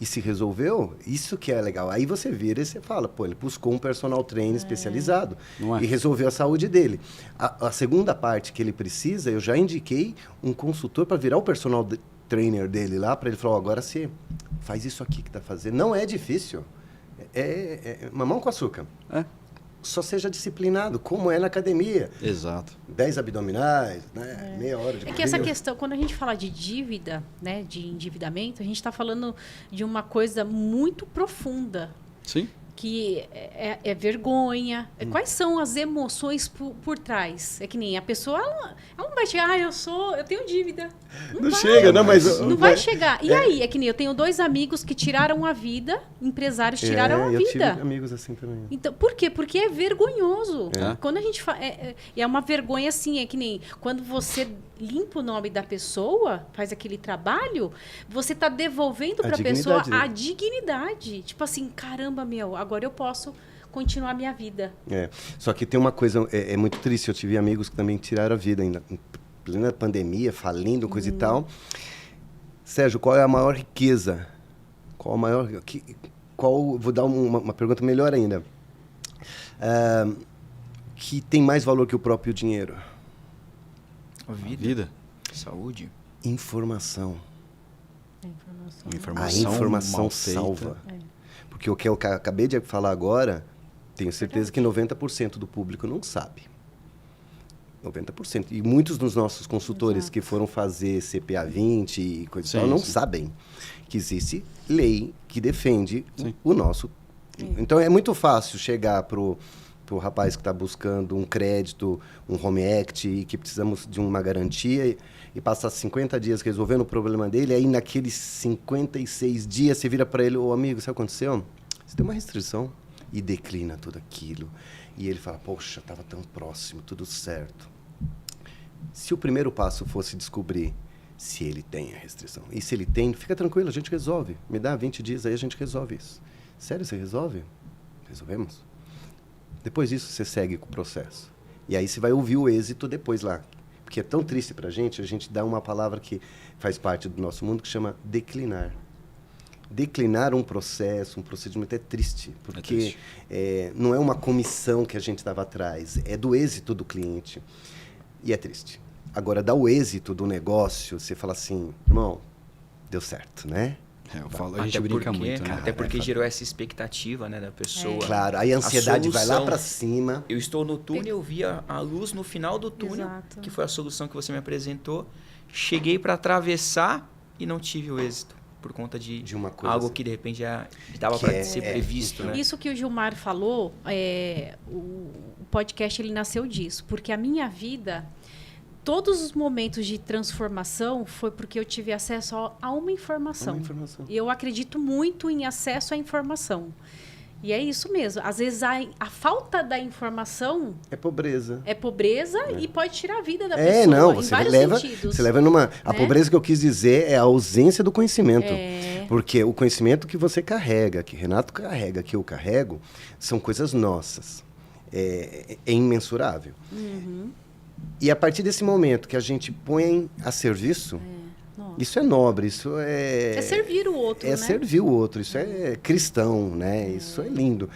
E se resolveu, isso que é legal. Aí você vira e você fala, pô, ele buscou um personal trainer especializado e resolveu a saúde dele. A segunda parte que ele precisa, eu já indiquei um consultor para virar o personal trainer dele lá, para ele falar, agora você faz isso aqui que está fazendo. Não é difícil. É mamão com açúcar. Só seja disciplinado, como é na academia. Exato. 10 abdominais, né? Meia hora de corrida. Que essa questão, quando a gente fala de dívida, né, de endividamento, a gente está falando de uma coisa muito profunda. Sim. Que é vergonha. Quais são as emoções por trás? É que nem a pessoa, ela não vai chegar, eu tenho dívida. Não chega, não, mas... Não vai chegar. E aí? É que nem eu tenho 2 amigos que tiraram a vida, empresários tiraram a vida. Eu tive amigos assim também. Então, por quê? Porque é vergonhoso. Quando a gente fala... É uma vergonha assim, é que nem quando você limpa o nome da pessoa, faz aquele trabalho, você está devolvendo para a pessoa a dignidade. Tipo assim, caramba, agora eu posso continuar a minha vida. Só que tem uma coisa, é muito triste, eu tive amigos que também tiraram a vida ainda, em plena pandemia, falindo, coisa e tal. Sérgio, qual é a maior riqueza? Vou dar uma pergunta melhor ainda. Que tem mais valor que o próprio dinheiro? A vida. Saúde. Informação. A informação salva. Porque o que eu acabei de falar agora, tenho certeza que 90% do público não sabe. 90%. E muitos dos nossos consultores que foram fazer CPA 20 e coisa e tal, não sabem que existe lei que defende o nosso... Então, é muito fácil chegar pro rapaz que está buscando um crédito, um home act, e que precisamos de uma garantia, e passar 50 dias resolvendo o problema dele, aí naqueles 56 dias você vira para ele, ô amigo, sabe o que aconteceu? Você tem uma restrição, e declina tudo aquilo. E ele fala, poxa, estava tão próximo, tudo certo. Se o primeiro passo fosse descobrir se ele tem a restrição, e se ele tem, fica tranquilo, a gente resolve. Me dá 20 dias, aí a gente resolve isso. Sério, você resolve? Resolvemos. Depois disso, você segue com o processo. E aí você vai ouvir o êxito depois lá. Porque é tão triste pra gente, a gente dá uma palavra que faz parte do nosso mundo que chama declinar. declinar um processo, um procedimento é triste, porque não é uma comissão que a gente estava atrás, é do êxito do cliente. E é triste. Agora, dá o êxito do negócio, você fala assim, irmão, deu certo, né? Eu falo, a gente brinca muito, né? Até porque gerou essa expectativa, né, da pessoa. Claro, aí a ansiedade vai lá para cima. Eu estou no túnel, eu vi a luz no final do túnel, Exato. que foi a solução que você me apresentou. Cheguei para atravessar e não tive o êxito. Por conta de uma coisa algo que de repente já dava para ser previsto, né? Isso que o Gilmar falou, o podcast ele nasceu disso. Porque a minha vida, todos os momentos de transformação foi porque eu tive acesso a uma informação. E eu acredito muito em acesso à informação. E é isso mesmo. Às vezes a falta da informação é pobreza. É pobreza e pode tirar a vida da pessoa. Não, em você vários leva, sentidos. você leva numa. A pobreza que eu quis dizer é a ausência do conhecimento. Porque o conhecimento que você carrega, que Renato carrega, que eu carrego, são coisas nossas. É imensurável. E a partir desse momento que a gente põe a serviço, isso é nobre, isso é... É servir o outro, né? É servir o outro, isso é cristão, né? Isso é lindo.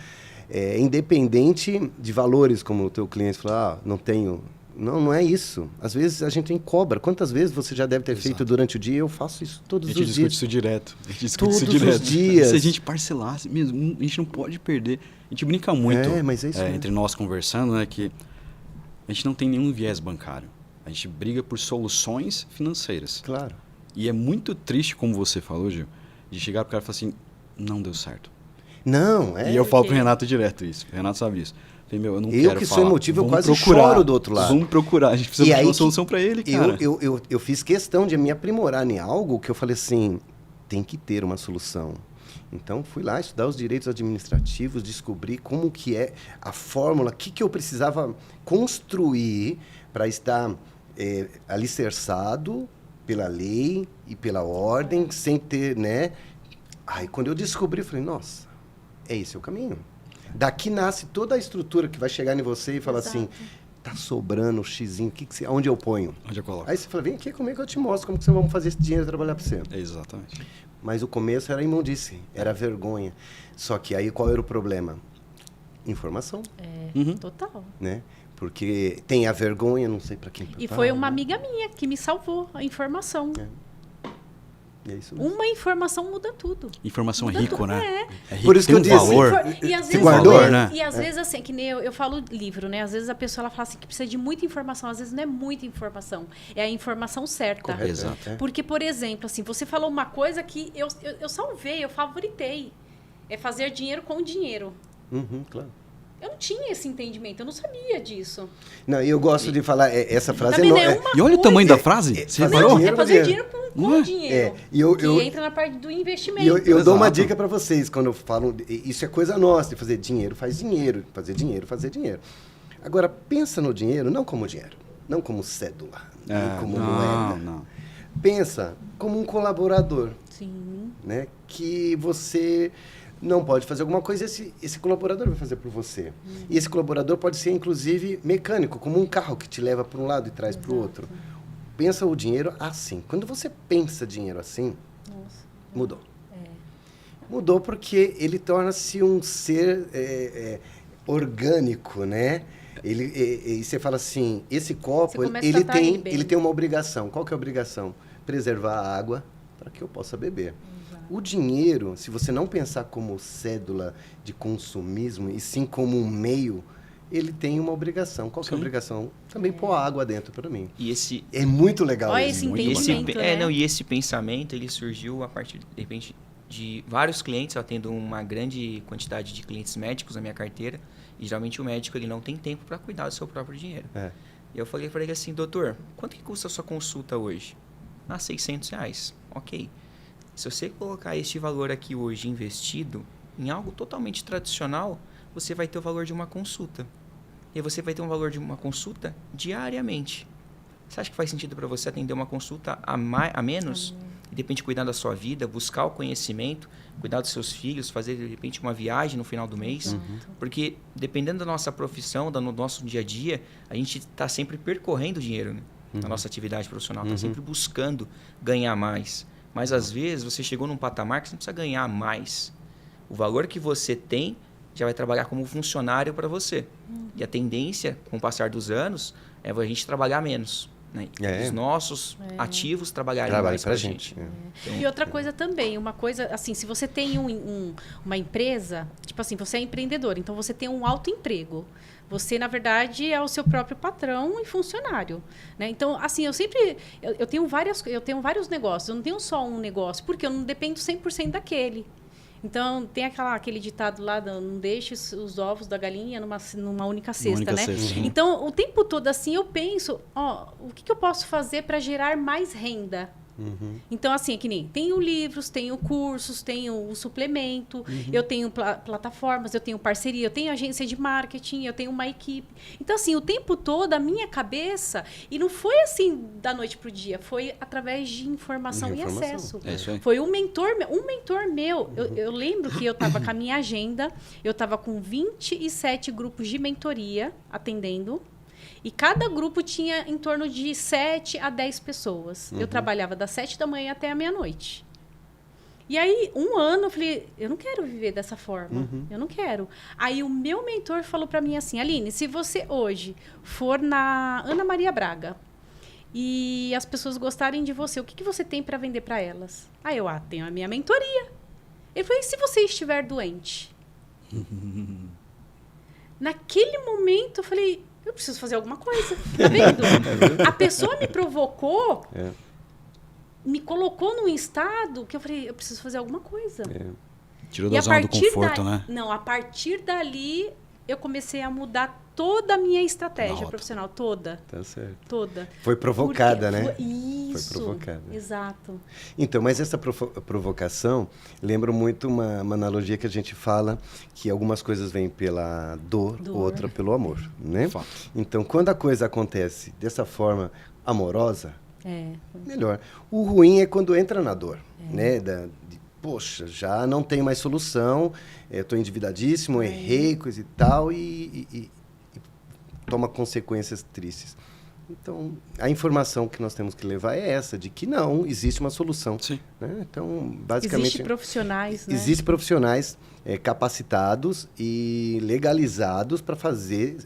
Independente de valores, como o teu cliente falou, não tenho... Não é isso. Às vezes a gente tem cobra. Quantas vezes você já deve ter feito durante o dia? Eu faço isso todos os dias. A gente discute isso direto. Todos os dias. Se a gente parcelasse mesmo, a gente não pode perder. A gente brinca muito mas é isso entre nós conversando, né, que a gente não tem nenhum viés bancário. A gente briga por soluções financeiras. Claro. E é muito triste, como você falou, Gil, de chegar pro cara e falar assim, não deu certo. Não, E eu falo pro Renato direto isso. O Renato sabe isso. Falei, eu não quero Eu que falar. sou emotivo, eu quase procurar. choro do outro lado. Vamos procurar. A gente precisa de uma solução para ele, cara. Eu fiz questão de me aprimorar em algo que eu falei assim, tem que ter uma solução. Então, fui lá estudar os direitos administrativos, descobri como que é a fórmula, o que eu precisava construir para estar alicerçado pela lei e pela ordem, sem ter, né? Aí, quando eu descobri, eu falei, nossa, esse é o caminho. Daqui nasce toda a estrutura que vai chegar em você e falar assim, tá sobrando o xizinho, onde eu ponho? Onde eu coloco? Aí você fala, vem aqui comigo que eu te mostro como que você vai fazer esse dinheiro trabalhar para você. Exatamente. Mas o começo era imundície, era vergonha. Só que aí qual era o problema? Informação. Total. Né? Porque tem a vergonha, não sei para quem. E foi uma amiga minha que me salvou a informação. É isso mesmo. Uma informação muda tudo. Informação é rico, né? É rico. Por isso tem que eu disse. valor. E às Você vezes, guardou, né? E às vezes, assim, que nem eu falo livro, né? Às vezes a pessoa ela fala assim que precisa de muita informação. Às vezes não é muita informação. É a informação certa. Correto. Exato. Porque, por exemplo, assim, você falou uma coisa que eu salvei, eu favoritei. É fazer dinheiro com dinheiro. Claro. Eu não tinha esse entendimento, eu não sabia disso. Não, e eu gosto de falar, essa frase Também é uma E olha o coisa. tamanho da frase. Você fazer reparou? dinheiro É fazer dinheiro com dinheiro. E que entra na parte do investimento. E eu dou uma Exato. dica para vocês, quando eu falo, isso é coisa nossa, de fazer dinheiro, faz dinheiro, fazer dinheiro, fazer dinheiro. Agora, pensa no dinheiro não como dinheiro, não como cédula, não como moeda. Não. Pensa como um colaborador, Sim. né? Que você não pode fazer alguma coisa, esse colaborador vai fazer por você. E esse colaborador pode ser, inclusive, mecânico, como um carro que te leva para um lado e traz para o outro. Pensa o dinheiro assim. Quando você pensa dinheiro assim, mudou. Mudou porque ele torna-se um ser orgânico, né? E você fala assim, esse copo, ele tem uma obrigação. Qual que é a obrigação? Preservar a água para que eu possa beber. O dinheiro, se você não pensar como cédula de consumismo, e sim como um meio, ele tem uma obrigação. Qual que é a obrigação? Também pôr água dentro para mim. E esse... É muito legal Olha isso. esse entendimento, né? E esse pensamento, ele surgiu a partir, de repente, de vários clientes. Eu atendo uma grande quantidade de clientes médicos na minha carteira. E, geralmente, o médico ele não tem tempo para cuidar do seu próprio dinheiro. E eu falei para ele assim, doutor, quanto que custa a sua consulta hoje? R$600. Ok. Se você colocar este valor aqui hoje investido em algo totalmente tradicional, você vai ter o valor de uma consulta. E aí você vai ter um valor de uma consulta diariamente. Você acha que faz sentido para você atender uma consulta a menos? E de repente cuidar da sua vida, buscar o conhecimento, cuidar dos seus filhos, fazer de repente uma viagem no final do mês? Porque dependendo da nossa profissão, do nosso dia a dia, a gente está sempre percorrendo dinheiro, né? Na nossa atividade profissional, está sempre buscando ganhar mais. Mas às vezes você chegou num patamar que você não precisa ganhar mais. O valor que você tem já vai trabalhar como funcionário para você. E a tendência, com o passar dos anos, é a gente trabalhar menos. Né? Os nossos ativos trabalharem mais para a gente. Então, e outra coisa também, uma coisa assim, se você tem uma empresa, tipo assim, você é empreendedor, então você tem um autoemprego. Você, na verdade, é o seu próprio patrão e funcionário. Né? Então, assim, eu tenho vários negócios, eu não tenho só um negócio, porque eu não dependo 100% daquele. Então, tem aquele ditado lá, não deixe os ovos da galinha numa única cesta, né? Então, o tempo todo, assim, eu penso, o que eu posso fazer para gerar mais renda? Então, assim, é que nem tenho livros, tenho cursos, tenho o suplemento, eu tenho plataformas, eu tenho parceria, eu tenho agência de marketing, eu tenho uma equipe. Então, assim, o tempo todo a minha cabeça, e não foi assim da noite pro dia, foi através de informação e acesso. Foi um mentor meu. Eu lembro que eu estava com a minha agenda, eu estava com 27 grupos de mentoria atendendo. E cada grupo tinha em torno de 7 a 10 pessoas. Eu trabalhava das 7 da manhã até a meia-noite. E aí, um ano, eu falei, eu não quero viver dessa forma. Eu não quero. Aí, o meu mentor falou para mim assim, Aline, se você hoje for na Ana Maria Braga e as pessoas gostarem de você, o que você tem para vender para elas? Aí eu, tenho a minha mentoria. Ele falou, e se você estiver doente? Naquele momento, eu falei... Eu preciso fazer alguma coisa, tá vendo? A pessoa me provocou, me colocou num estado que eu falei, eu preciso fazer alguma coisa. Tirou da zona do conforto, né? Não, a partir dali, eu comecei a mudar toda a minha estratégia profissional, toda. Tá certo. Toda. Foi provocada, né? Isso. Foi provocada. Exato. Então, mas essa provocação, lembro muito uma analogia que a gente fala, que algumas coisas vêm pela dor. Outra pelo amor, né? Fato. Então, quando a coisa acontece dessa forma amorosa, melhor. O ruim é quando entra na dor, né? Poxa, já não tem mais solução, estou endividadíssimo, errei, coisa e tal, e toma consequências tristes. Então, a informação que nós temos que levar é essa, de que não, existe uma solução. Sim. Né? Então, basicamente... Existem profissionais, né? Existem profissionais capacitados e legalizados para fazer,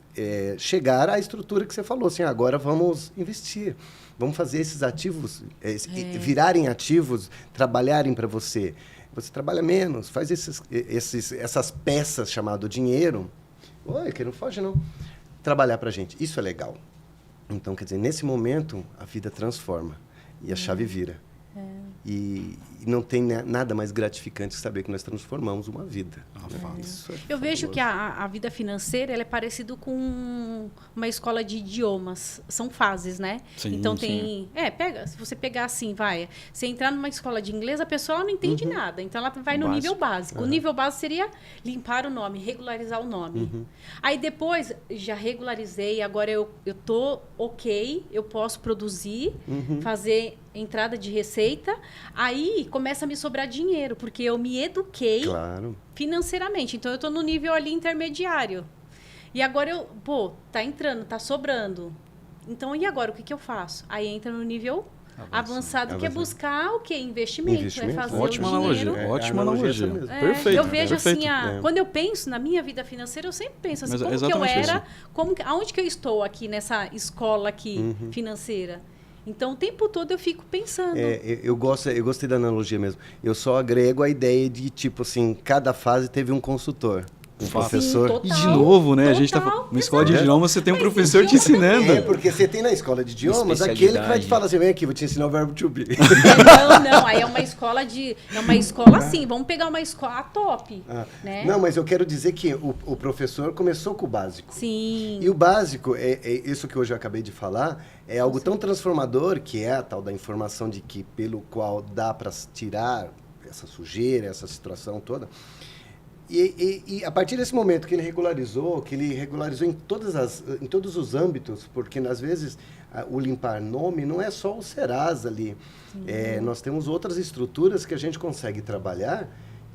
chegar à estrutura que você falou. Assim, agora vamos investir, vamos fazer esses ativos virarem ativos, trabalharem para você. Você trabalha menos, faz essas peças chamadas dinheiro. Oi, que não foge, não. Trabalhar para a gente. Isso é legal. Então, quer dizer, nesse momento, a vida transforma e a chave vira. E não tem nada mais gratificante que saber que nós transformamos uma vida. Isso eu vejo que a vida financeira ela é parecida com uma escola de idiomas. São fases, né? Sim, então tem... se você pegar assim, você entrar numa escola de inglês, a pessoa não entende nada. Então ela vai no nível básico. O nível básico seria limpar o nome, regularizar o nome. Aí depois, já regularizei, agora eu tô ok, eu posso produzir, fazer entrada de receita, aí começa a me sobrar dinheiro, porque eu me eduquei financeiramente. Então, eu estou no nível ali intermediário. E agora tá entrando, tá sobrando. Então, e agora? O que eu faço? Aí entra no nível avançado, que é buscar o quê? Investimento. É fazer ótima o dinheiro. Analogia. Ótima analogia. Perfeito. Eu vejo perfeito. assim, quando eu penso na minha vida financeira, eu sempre penso assim, como que eu era, aonde que eu estou aqui nessa escola aqui financeira. Então, o tempo todo eu fico pensando. Eu gostei da analogia mesmo. Eu só agrego a ideia de, tipo assim, cada fase teve um consultor. Um professor. Total, e de novo, né? A gente tá na escola de idiomas, você tem um professor te ensinando. Porque você tem na escola de idiomas aquele que vai te falar assim, vem aqui, vou te ensinar o verbo to be. Não, aí é uma escola assim, vamos pegar uma escola top. Né? Não, mas eu quero dizer que o professor começou com o básico. Sim. E o básico, isso que hoje eu acabei de falar, é algo tão transformador, que é a tal da informação de que pelo qual dá para tirar essa sujeira, essa situação toda. E a partir desse momento que ele regularizou em todos os âmbitos, porque às vezes o limpar nome não é só o Serasa ali. Nós temos outras estruturas que a gente consegue trabalhar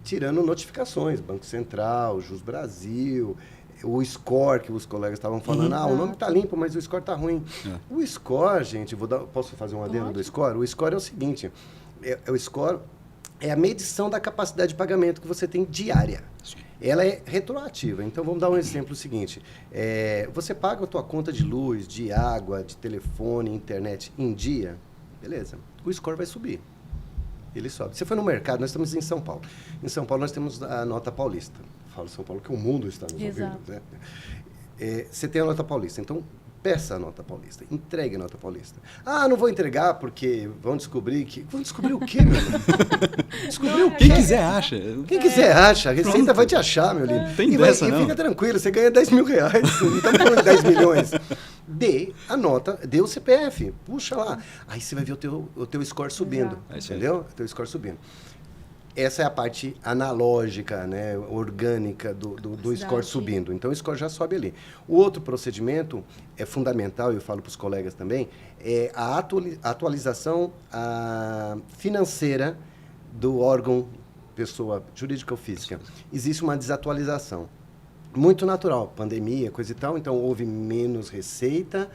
tirando notificações, Banco Central, Jus Brasil, o score que os colegas estavam falando, o nome está limpo, mas o score está ruim. O score, gente, posso fazer um adendo do score? O score é o seguinte, o score é a medição da capacidade de pagamento que você tem diária. Ela é retroativa. Então, vamos dar um exemplo seguinte. Você paga a tua conta de luz, de água, de telefone, internet em dia, beleza. O score vai subir. Ele sobe. Você foi no mercado, nós estamos em São Paulo. Em São Paulo, nós temos a nota paulista. Falo São Paulo que o mundo está nos ouvindo. Né? Você tem a nota paulista. Então, peça a nota paulista. Entregue a nota paulista. Ah, não vou entregar porque vão descobrir que... Vão descobrir o quê, meu irmão? Descobrir o quê? Quem quiser acha. Quem quiser acha. A Receita Pronto. vai te achar, meu lindo. Tem dessa, e não. fica tranquilo, você ganha 10 mil reais. Não estamos falando de 10 milhões. Dê a nota, dê o CPF. Puxa lá. Aí você vai ver o teu score subindo. Entendeu? O teu score subindo. Essa é a parte analógica, né, orgânica do score subindo. Então, o score já sobe ali. O outro procedimento é fundamental, e eu falo para os colegas também, é a atualização financeira do órgão, pessoa jurídica ou física. Existe uma desatualização. Muito natural, pandemia, coisa e tal, então houve menos receita,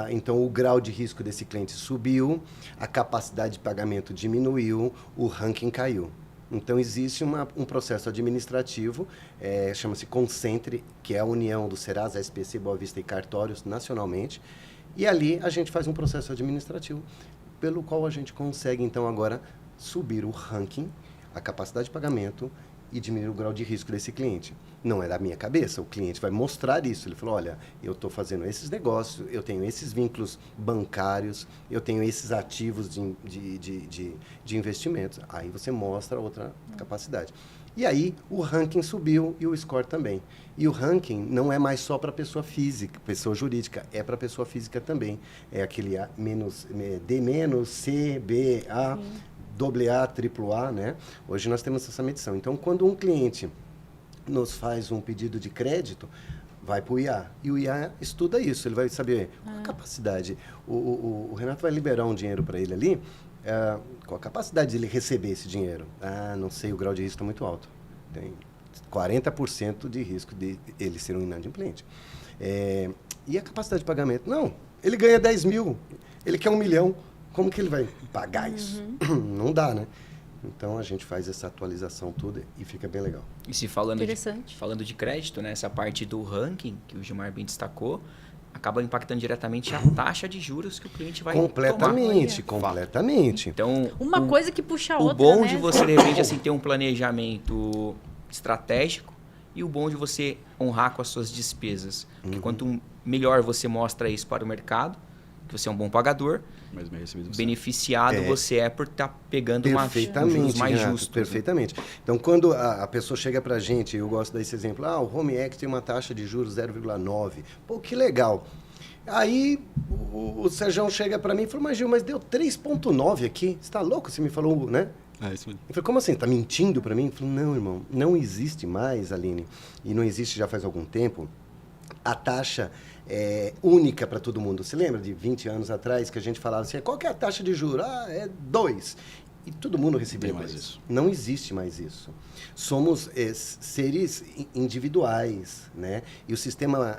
então o grau de risco desse cliente subiu, a capacidade de pagamento diminuiu, o ranking caiu. Então existe um processo administrativo, chama-se Concentre, que é a união do Serasa, SPC, Boa Vista e cartórios nacionalmente, e ali a gente faz um processo administrativo, pelo qual a gente consegue então agora subir o ranking, a capacidade de pagamento, e diminuir o grau de risco desse cliente. Não é da minha cabeça, o cliente vai mostrar isso. Ele falou, olha, eu estou fazendo esses negócios, eu tenho esses vínculos bancários, eu tenho esses ativos de investimentos. Aí você mostra outra capacidade. E aí o ranking subiu e o score também. E o ranking não é mais só para pessoa física, pessoa jurídica, é para pessoa física também. É aquele D-, C, B, A... AA, AAA, né? Hoje nós temos essa medição. Então, quando um cliente nos faz um pedido de crédito, vai para o IA. E o IA estuda isso, ele vai saber qual a capacidade. O Renato vai liberar um dinheiro para ele ali, qual a capacidade de ele receber esse dinheiro? Não sei, o grau de risco está muito alto. Tem 40% de risco de ele ser um inadimplente. E a capacidade de pagamento? Não, ele ganha 10 mil, ele quer 1 milhão. Como que ele vai pagar isso? Não dá, né? Então, a gente faz essa atualização toda e fica bem legal. E se falando de crédito, né, essa parte do ranking, que o Gilmar bem destacou, acaba impactando diretamente a taxa de juros que o cliente vai tomar. Completamente. Então, uma coisa que puxa a outra, o bom né? de você, de repente, assim, ter um planejamento estratégico e o bom de você honrar com as suas despesas. Porque quanto melhor você mostra isso para o mercado, que você é um bom pagador, mas beneficiado você é por estar pegando um juros mais justo. Perfeitamente. Então, quando a pessoa chega para a gente, eu gosto desse exemplo, o Home X tem uma taxa de juros 0,9. Pô, que legal. Aí o Sérgio chega para mim e falou, mas Gil, mas deu 3,9 aqui. Você está louco? Você me falou, né? Isso mesmo. Eu falei, como assim? Está mentindo para mim? Eu falei, não, irmão, não existe mais, Aline, e não existe já faz algum tempo, a taxa única para todo mundo. Você lembra de 20 anos atrás que a gente falava assim, qual que é a taxa de juros? É 2. E todo mundo recebia mais isso. Não existe mais isso. Somos seres individuais, né? E o sistema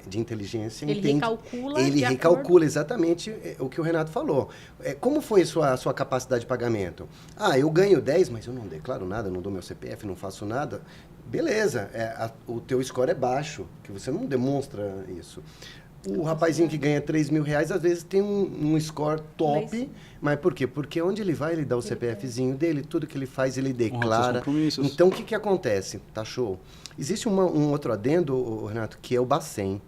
de inteligência ele recalcula exatamente o que o Renato falou. Como foi a sua capacidade de pagamento? Eu ganho 10, mas eu não declaro nada, não dou meu CPF, não faço nada. Beleza, o teu score é baixo, que você não demonstra isso. O rapazinho que ganha 3 mil reais, às vezes tem um score top, mas por quê? Porque onde ele vai, ele dá o CPFzinho dele, tudo que ele faz, ele declara. Então, o que acontece? Tá show. Existe um outro adendo, Renato, que é o Bacen.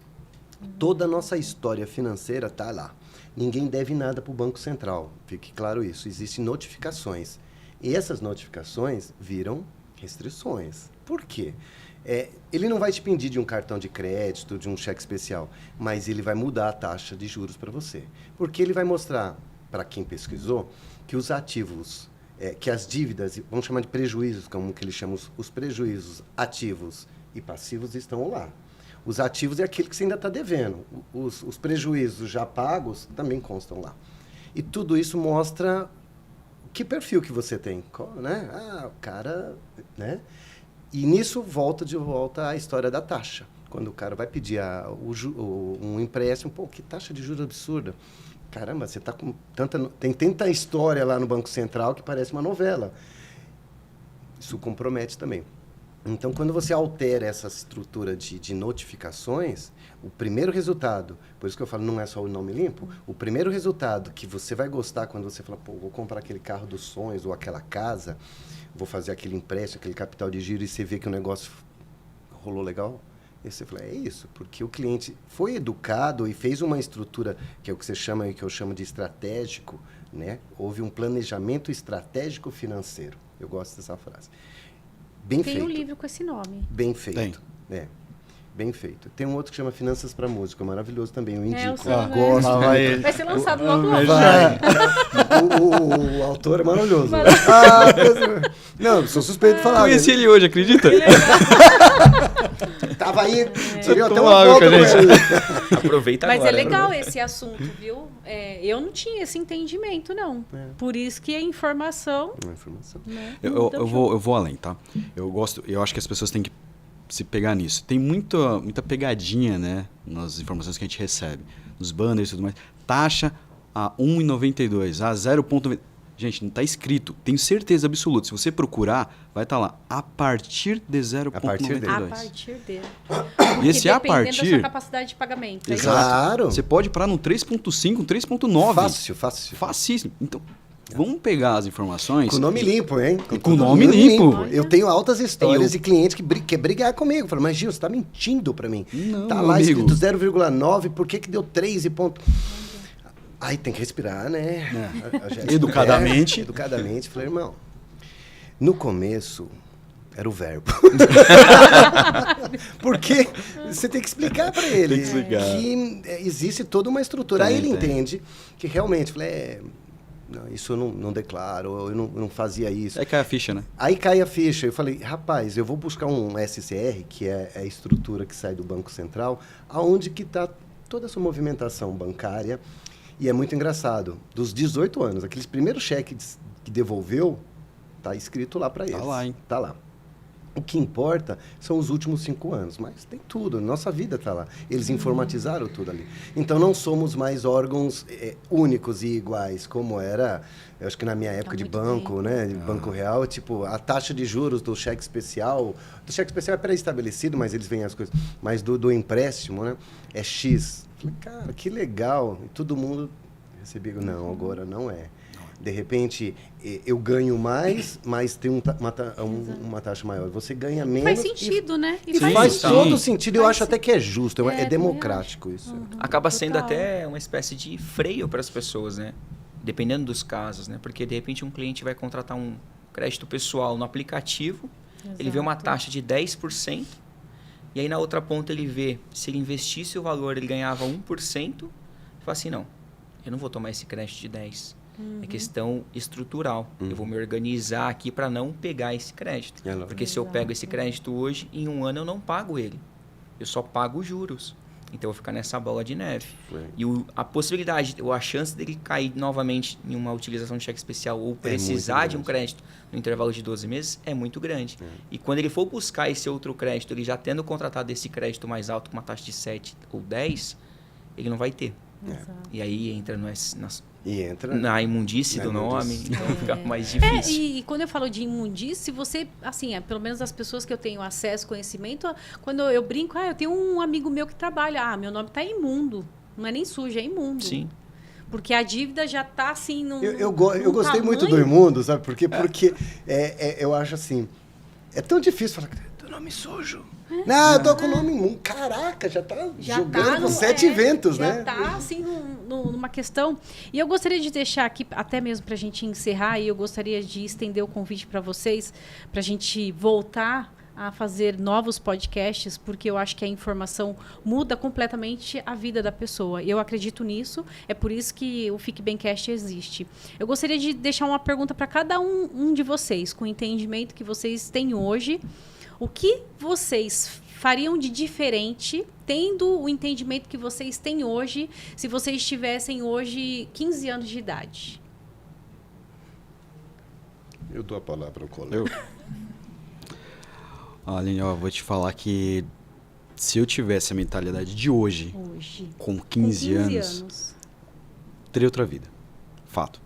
Toda a nossa história financeira tá lá. Ninguém deve nada para o Banco Central, fique claro isso. Existem notificações. E essas notificações viram restrições. Por quê? Ele não vai te pedir de um cartão de crédito, de um cheque especial, mas ele vai mudar a taxa de juros para você. Porque ele vai mostrar, para quem pesquisou, que os ativos, que as dívidas, vamos chamar de prejuízos, como que eles chamam os prejuízos ativos e passivos estão lá. Os ativos é aquilo que você ainda está devendo. Os prejuízos já pagos também constam lá. E tudo isso mostra que perfil que você tem, né? O cara, né? E nisso volta à história da taxa. Quando o cara vai pedir um empréstimo, que taxa de juros absurda. caramba, você tá com tem tanta história lá no Banco Central que parece uma novela. Isso compromete também. Então, quando você altera essa estrutura de notificações, o primeiro resultado, por isso que eu falo, não é só o nome limpo, o primeiro resultado que você vai gostar quando você fala, pô, vou comprar aquele carro dos sonhos ou aquela casa, vou fazer aquele empréstimo, aquele capital de giro e você vê que o negócio rolou legal, e você fala, é isso, porque o cliente foi educado e fez uma estrutura, que é o que você chama e que eu chamo de estratégico, né? Houve um planejamento estratégico financeiro. Eu gosto dessa frase. Bem Tem feito. um livro com esse nome. Bem feito. É. Bem feito. Tem um outro que chama Finanças para Música, maravilhoso também, eu indico. o seu, né? Gosto. Vai ser lançado logo logo. Vai. O autor é maravilhoso. Não, sou suspeito de falar. Conheci ele hoje, acredita? Tava aí, Você seria até toma uma água foto com a gente. com ele. Aproveita Mas agora. é legal esse assunto, viu? Eu não tinha esse entendimento, não. Por isso que a informação... Uma informação. Né, Eu vou além, tá? Eu acho que as pessoas têm que se pegar nisso. Tem muita pegadinha, né? Nas informações que a gente recebe. Nos banners e tudo mais. Taxa a 1,92, a 0,90. Gente, não está escrito. Tenho certeza absoluta. Se você procurar, vai estar lá. A partir de 0,92. A partir dele. E esse a dependendo da partir... sua capacidade de pagamento. É isso? Exato. Claro. Você pode parar no 3,5, 3,9. Fácil. Facíssimo. Então, vamos pegar as informações... Com nome limpo, hein? Com nome limpo. Eu tenho altas histórias de clientes que quer brigar comigo. Falam, mas Gil, você está mentindo para mim. Não, tá meu lá amigo. escrito 0,9, por que deu 3 e ponto... Aí tem que respirar, né? A Jéssica, Educadamente. Educadamente. Falei, irmão, no começo era o verbo. Porque você tem que explicar para ele Tem que explicar. que existe toda uma estrutura. Aí ele Tem. entende que realmente, falei, não, isso eu não declaro, eu não fazia isso. Aí cai a ficha, né? Aí cai a ficha. Eu falei, rapaz, eu vou buscar um SCR, que é a estrutura que sai do Banco Central, aonde que está toda essa movimentação bancária. E é muito engraçado. Dos 18 anos, aqueles primeiros cheques que devolveu, tá escrito lá para eles. Tá lá, hein? Tá lá. O que importa são os últimos 5 anos, mas tem tudo, nossa vida está lá. Eles informatizaram tudo ali. Então não somos mais órgãos únicos e iguais, como era, eu acho que na minha época de banco, né, de Banco Real, tipo, a taxa de juros do cheque especial é pré-estabelecido, mas eles veem as coisas, mas do empréstimo, né, é X. Falei, cara, que legal. E todo mundo recebia, não, agora não é. De repente, eu ganho mais, mas tem uma taxa maior. Você ganha menos. Faz sentido, né? E Sim, faz sim. todo sentido. Eu Faz acho até que é justo, é também democrático isso. Acaba sendo Total. até uma espécie de freio para as pessoas, né? Dependendo dos casos, né? Porque, de repente, um cliente vai contratar um crédito pessoal no aplicativo, ele vê uma taxa de 10%, e aí na outra ponta ele vê, se ele investisse o valor, ele ganhava 1%, e fala assim, não, eu não vou tomar esse crédito de 10%. É questão estrutural. Eu vou me organizar aqui para não pegar esse crédito. Porque se eu pego esse crédito hoje, em 1 ano eu não pago ele. Eu só pago os juros. Então eu vou ficar nessa bola de neve. E a possibilidade, ou a chance dele cair novamente em uma utilização de cheque especial ou precisar de um crédito no intervalo de 12 meses é muito grande. E quando ele for buscar esse outro crédito, ele já tendo contratado esse crédito mais alto com uma taxa de 7 ou 10, ele não vai ter. E aí entra na imundície do nome, então fica mais difícil. E quando eu falo de imundície, você, assim, pelo menos as pessoas que eu tenho acesso, conhecimento, quando eu brinco, eu tenho um amigo meu que trabalha, meu nome está imundo, não é nem sujo, é imundo. Sim. Porque a dívida já está assim Eu gostei muito do imundo, sabe por quê? Porque eu acho assim, é tão difícil falar, teu nome sujo. Não, eu tô com o nome imundo. Caraca, já tá jogando com 7 ventos, né? Já tá, assim, numa questão. E eu gostaria de deixar aqui, até mesmo pra gente encerrar, e eu gostaria de estender o convite para vocês, pra gente voltar a fazer novos podcasts, porque eu acho que a informação muda completamente a vida da pessoa. Eu acredito nisso, é por isso que o Fique Bemcast existe. Eu gostaria de deixar uma pergunta para cada um de vocês, com o entendimento que vocês têm hoje. O que vocês fariam de diferente, tendo o entendimento que vocês têm hoje, se vocês tivessem hoje 15 anos de idade? Eu dou a palavra ao colega. Aline, eu vou te falar que se eu tivesse a mentalidade de hoje, com 15 anos, terei outra vida. Fato.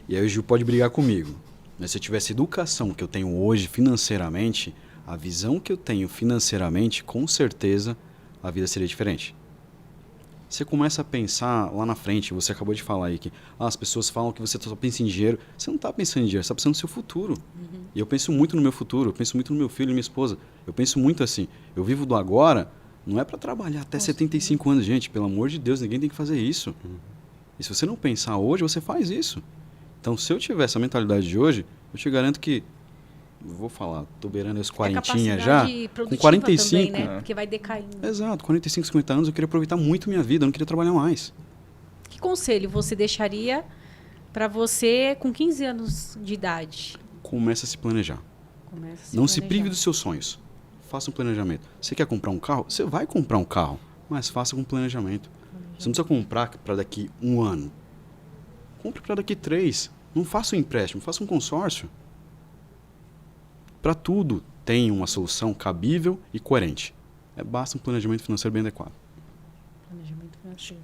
E aí o Gil pode brigar comigo. Mas se eu tivesse a educação que eu tenho hoje financeiramente, a visão que eu tenho financeiramente, com certeza a vida seria diferente. Você começa a pensar lá na frente, você acabou de falar aí que as pessoas falam que você só pensa em dinheiro. Você não está pensando em dinheiro, você está pensando no seu futuro. E eu penso muito no meu futuro, eu penso muito no meu filho e minha esposa. Eu penso muito assim, eu vivo do agora, não é para trabalhar até 75 anos, gente. Pelo amor de Deus, ninguém tem que fazer isso. E se você não pensar hoje, você faz isso. Então, se eu tiver essa mentalidade de hoje, eu te garanto que, vou falar, tô beirando os 40 já, com 45. Também, né? Porque vai decaindo. Exato, 45, 50 anos, eu queria aproveitar muito minha vida, eu não queria trabalhar mais. Que conselho você deixaria para você com 15 anos de idade? Começa a se planejar. Não se prive dos seus sonhos. Faça um planejamento. Você quer comprar um carro? Você vai comprar um carro, mas faça com planejamento. Você não precisa comprar para daqui 1 ano. Compre para daqui 3. Não faça um empréstimo, faça um consórcio. Para tudo tem uma solução cabível e coerente. Basta um planejamento financeiro bem adequado. Planejamento financeiro.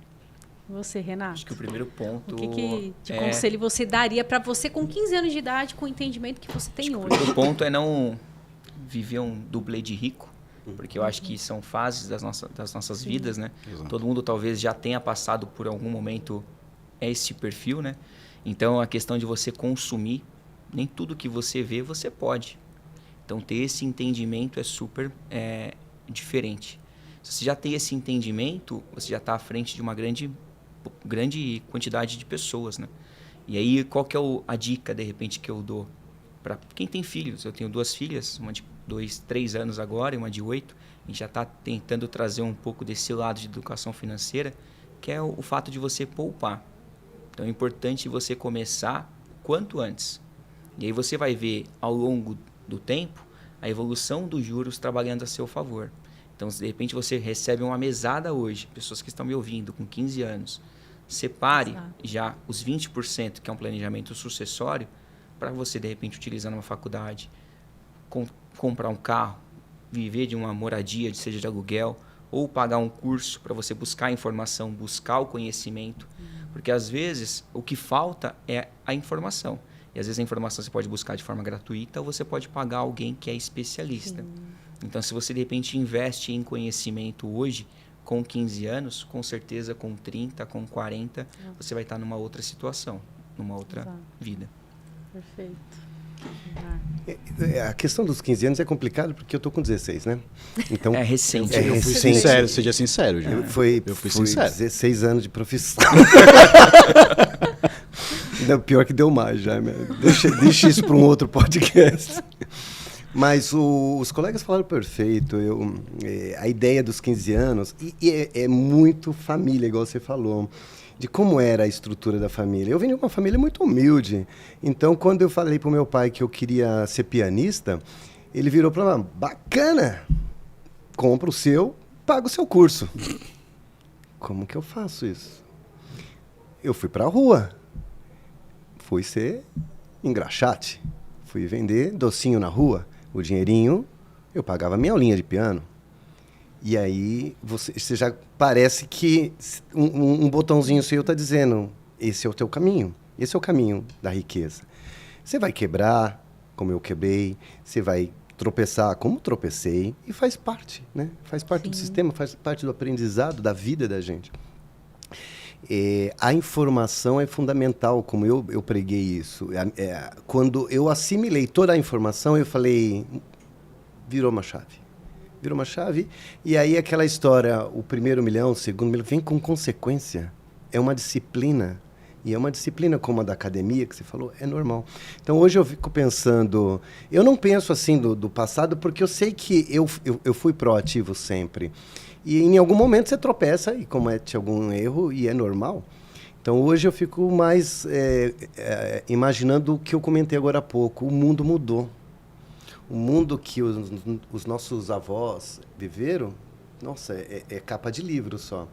E você, Renato? Acho que o primeiro ponto... O que de conselho você daria para você com 15 anos de idade, com o entendimento que você tem hoje? O primeiro ponto é não viver um dublê de rico, porque eu acho que são fases das nossas vidas, né? Exato. Todo mundo talvez já tenha passado por algum momento esse perfil, né? Então, a questão de você consumir, nem tudo que você vê, você pode. Então, ter esse entendimento é super diferente. Se você já tem esse entendimento, você já está à frente de uma grande quantidade de pessoas, né? E aí, qual que é a dica, de repente, que eu dou? Para quem tem filhos, eu tenho 2 filhas, uma de 3 anos agora e uma de 8. A gente já está tentando trazer um pouco desse lado de educação financeira, que é o fato de você poupar. Então, é importante você começar quanto antes. E aí você vai ver, ao longo do tempo, a evolução dos juros trabalhando a seu favor. Então, se de repente você recebe uma mesada hoje, pessoas que estão me ouvindo com 15 anos, separe já os 20%, que é um planejamento sucessório, para você, de repente, utilizar numa faculdade, comprar um carro, viver de uma moradia, seja de aluguel, ou pagar um curso para você buscar a informação, buscar o conhecimento. Porque, às vezes, o que falta é a informação. E, às vezes, a informação você pode buscar de forma gratuita ou você pode pagar alguém que é especialista. Então, se você, de repente, investe em conhecimento hoje, com 15 anos, com certeza, com 30, com 40, você vai estar numa outra situação, numa outra vida. Perfeito. A questão dos 15 anos é complicado porque eu estou com 16, né? Então, é recente. Eu fui sincero, seja sincero. Já. Eu fui sincero. 16 anos de profissão. Não, pior que deu mais já. Deixa isso para um outro podcast. Mas os colegas falaram perfeito. A ideia dos 15 anos, e é muito família, igual você falou, de como era a estrutura da família. Eu venho de uma família muito humilde. Então, quando eu falei para o meu pai que eu queria ser pianista, ele virou para mim, bacana, compra o seu, paga o seu curso. Como que eu faço isso? Eu fui para a rua, fui ser engraxate, fui vender docinho na rua. O dinheirinho, eu pagava minha aulinha de piano. E aí, você já parece que um botãozinho seu está dizendo, esse é o teu caminho, esse é o caminho da riqueza. Você vai quebrar, como eu quebrei, você vai tropeçar, como tropecei, e faz parte, né? Faz parte do sistema, faz parte do aprendizado, da vida da gente. A informação é fundamental, como eu preguei isso. Quando eu assimilei toda a informação, eu falei, virou uma chave. Virou uma chave, e aí aquela história, o primeiro milhão, o segundo milhão, vem com consequência. É uma disciplina, e é uma disciplina como a da academia, que você falou, é normal. Então, hoje eu fico pensando, eu não penso assim do passado, porque eu sei que eu fui proativo sempre. E em algum momento você tropeça e comete algum erro, e é normal. Então, hoje eu fico mais imaginando o que eu comentei agora há pouco, o mundo mudou. O mundo que os nossos avós viveram, nossa, é capa de livro só.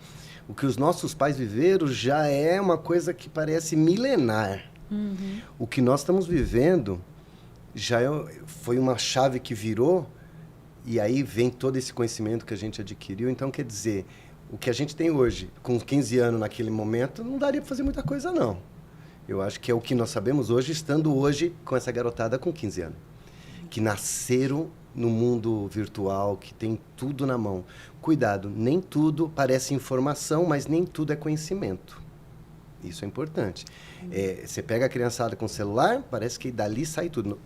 O que os nossos pais viveram já é uma coisa que parece milenar. O que nós estamos vivendo já foi uma chave que virou, e aí vem todo esse conhecimento que a gente adquiriu. Então, quer dizer, o que a gente tem hoje, com 15 anos naquele momento, não daria para fazer muita coisa, não. Eu acho que é o que nós sabemos hoje, estando hoje com essa garotada com 15 anos. Que nasceram no mundo virtual, que tem tudo na mão. Cuidado, nem tudo parece informação, mas nem tudo é conhecimento. Isso é importante. Você pega a criançada com o celular, parece que dali sai tudo.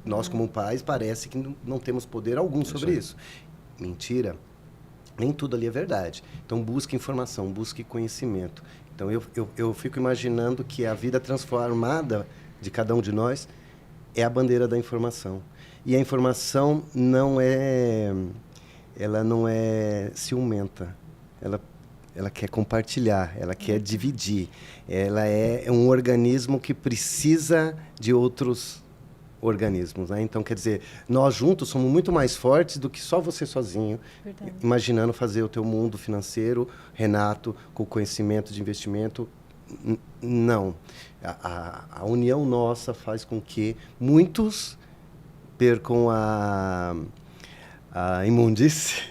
Nós, como pais, parece que não temos poder algum sobre isso. Mentira. Nem tudo ali é verdade. Então, busque informação, busque conhecimento. Então, eu fico imaginando que a vida transformada de cada um de nós é a bandeira da informação. E a informação ela não é ciumenta. Ela quer compartilhar, ela quer dividir. Ela é um organismo que precisa de outros organismos, né? Então, quer dizer, nós juntos somos muito mais fortes do que só você sozinho, imaginando fazer o teu mundo financeiro, Renato, com conhecimento de investimento. Não. A união nossa faz com que muitos percam a imundície,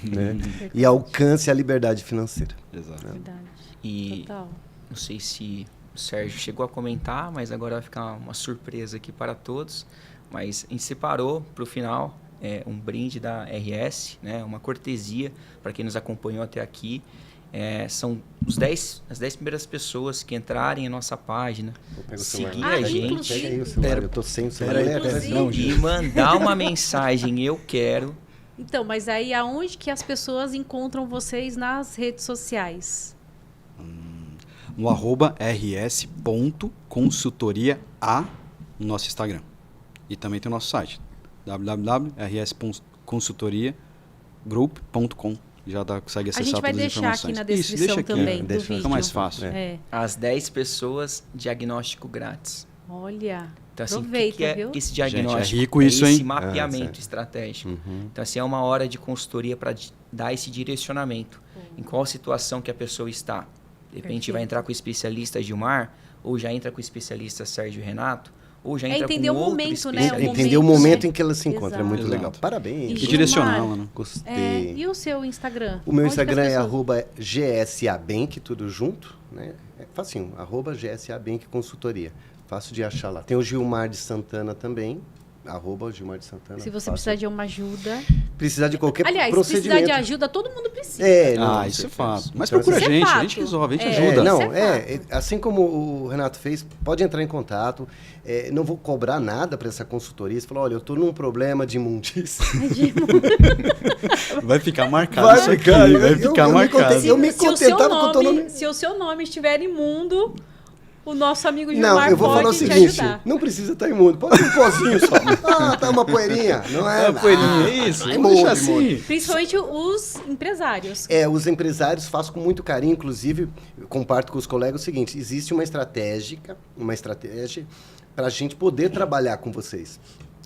né? E alcance a liberdade financeira. Exato. Verdade. E Total. não sei se o Sérgio chegou a comentar, mas agora vai ficar uma surpresa aqui para todos. Mas a gente separou para o final um brinde da RS, né? Uma cortesia para quem nos acompanhou até aqui. São as 10 primeiras pessoas que entrarem em nossa página, seguir a gente Pega aí o celular, eu tô sem o celular. e mandar uma mensagem "eu quero". Então, mas aí aonde que as pessoas encontram vocês nas redes sociais? No @rs.consultoria A no nosso Instagram. E também tem o nosso site, www.rsconsultoriagroup.com. Já consegue acessar A gente vai todas as deixar informações. aqui na descrição deixa aqui, também do deixa, vídeo. fica mais fácil. As 10 pessoas, diagnóstico grátis. Olha, Então, assim, aproveita, o que é viu? esse diagnóstico? Gente, é rico isso, esse hein? mapeamento estratégico. Então, assim, é uma hora de consultoria para dar esse direcionamento. Em qual situação que a pessoa está. De repente, vai entrar com o especialista Gilmar, ou já entra com o especialista Sérgio Renato, ou já entra entender com o outro momento, né? especialista. Entender o momento em que ela se encontra. Exato. É muito Exato. legal. Parabéns. E E Gilmar, direcionar ela, né? Gostei. E o seu Instagram? O meu Onde que as Instagram é pessoas- @gsabank, tudo junto, né? É facinho, @gsabank consultoria. Fácil de achar lá. Tem o Gilmar de Santana também, @Gilmar de Santana. Se você fácil. precisar de uma ajuda. Precisar de qualquer Aliás, se precisar procedimento. de ajuda, todo mundo precisa. Não, Isso é certeza. fato. Mas Então, procura a Isso é gente, a fato. gente resolve, a gente É, ajuda. Não, Isso é assim como o Renato fez, pode entrar em contato. Não vou cobrar nada para essa consultoria. Você falou, olha, eu estou num problema de imundície. Vai ficar marcado isso aqui, vai ficar marcado. Eu me Se o seu contentava com o teu nome. Se o seu nome estiver imundo, o nosso amigo Não, Gilmar eu vou pode falar o te seguinte, ajudar. não precisa estar imundo, pode um pozinho só. Tá uma poeirinha, não é? Uma poeirinha, isso, Tá vamos deixar imundo. assim. Principalmente os empresários. Os empresários faço com muito carinho, inclusive, eu comparto com os colegas o seguinte, existe uma estratégia para a gente poder trabalhar com vocês.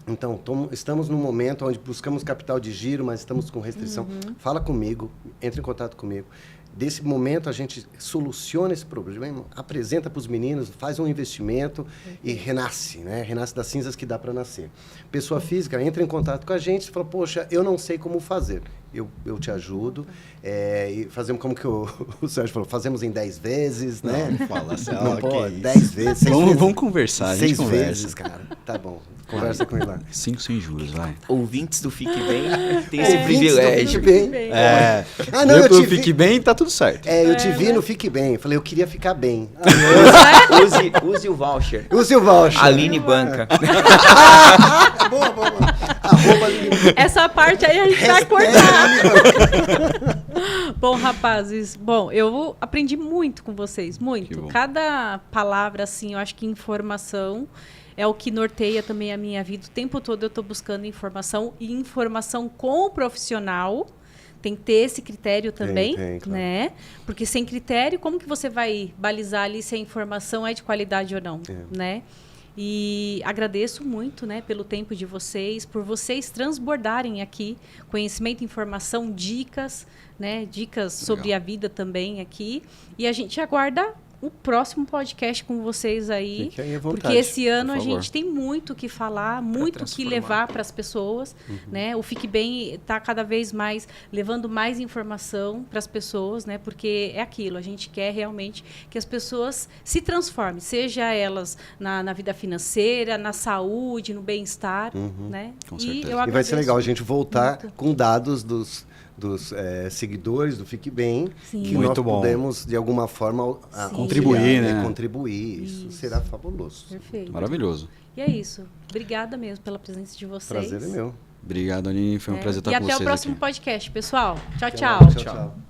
Então, estamos num momento onde buscamos capital de giro, mas estamos com restrição. Fala comigo, entre em contato comigo. Desse momento, a gente soluciona esse problema, apresenta para os meninos, faz um investimento e renasce, né? Renasce das cinzas que dá para nascer. Pessoa física, entra em contato com a gente e fala, poxa, eu não sei como fazer. Eu te ajudo. E fazemos como que o Sérgio falou, fazemos em 10 vezes, né? Não fala assim, Não, que pô, isso. 10 vezes, 6 vezes. Vamos conversar, a gente 6 conversa. vezes, cara. Tá bom. Conversa com ele lá. 5 sem juros, vai. Ouvintes do Fique Bem tem esse Ouvintes do privilégio. Fique Bem. Ah, não, eu te vi. Fique bem, tá tudo certo. Eu te vi no Fique Bem. Eu falei, eu queria ficar bem. Use o voucher. Use o voucher. Aline Banca. Boa. @Aline. Essa parte aí a gente vai cortar. Bom, rapazes, eu aprendi muito com vocês, Que muito. bom. Cada palavra, assim, eu acho que informação é o que norteia também a minha vida. O tempo todo eu estou buscando informação e informação com o profissional. Tem que ter esse critério também, tem, claro. né? Porque sem critério, como que você vai balizar ali se a informação é de qualidade ou não, né? E agradeço muito, né, pelo tempo de vocês, por vocês transbordarem aqui conhecimento, informação, dicas, né, dicas sobre a vida também aqui. E a gente aguarda o próximo podcast com vocês aí. Fique aí à vontade, porque esse ano por a favor. gente tem muito o que falar, muito o que transformar. levar para as pessoas. Né? O Fique Bem está cada vez mais levando mais informação para as pessoas, né? Porque é aquilo, a gente quer realmente que as pessoas se transformem, seja elas na vida financeira, na saúde, no bem-estar. Né? Com E certeza. eu E vai ser legal a gente voltar muito. com dados dos seguidores do Fique Bem, Sim. que Muito nós bom. podemos, de alguma forma, Sim. Contribuir, né? Contribuir. Isso será fabuloso. Perfeito. Maravilhoso. E é isso. Obrigada mesmo pela presença de vocês. Prazer é meu. Obrigado, Aline. Foi um prazer estar E com vocês até o próximo aqui. podcast, pessoal. Tchau, Até tchau. logo. Tchau, tchau.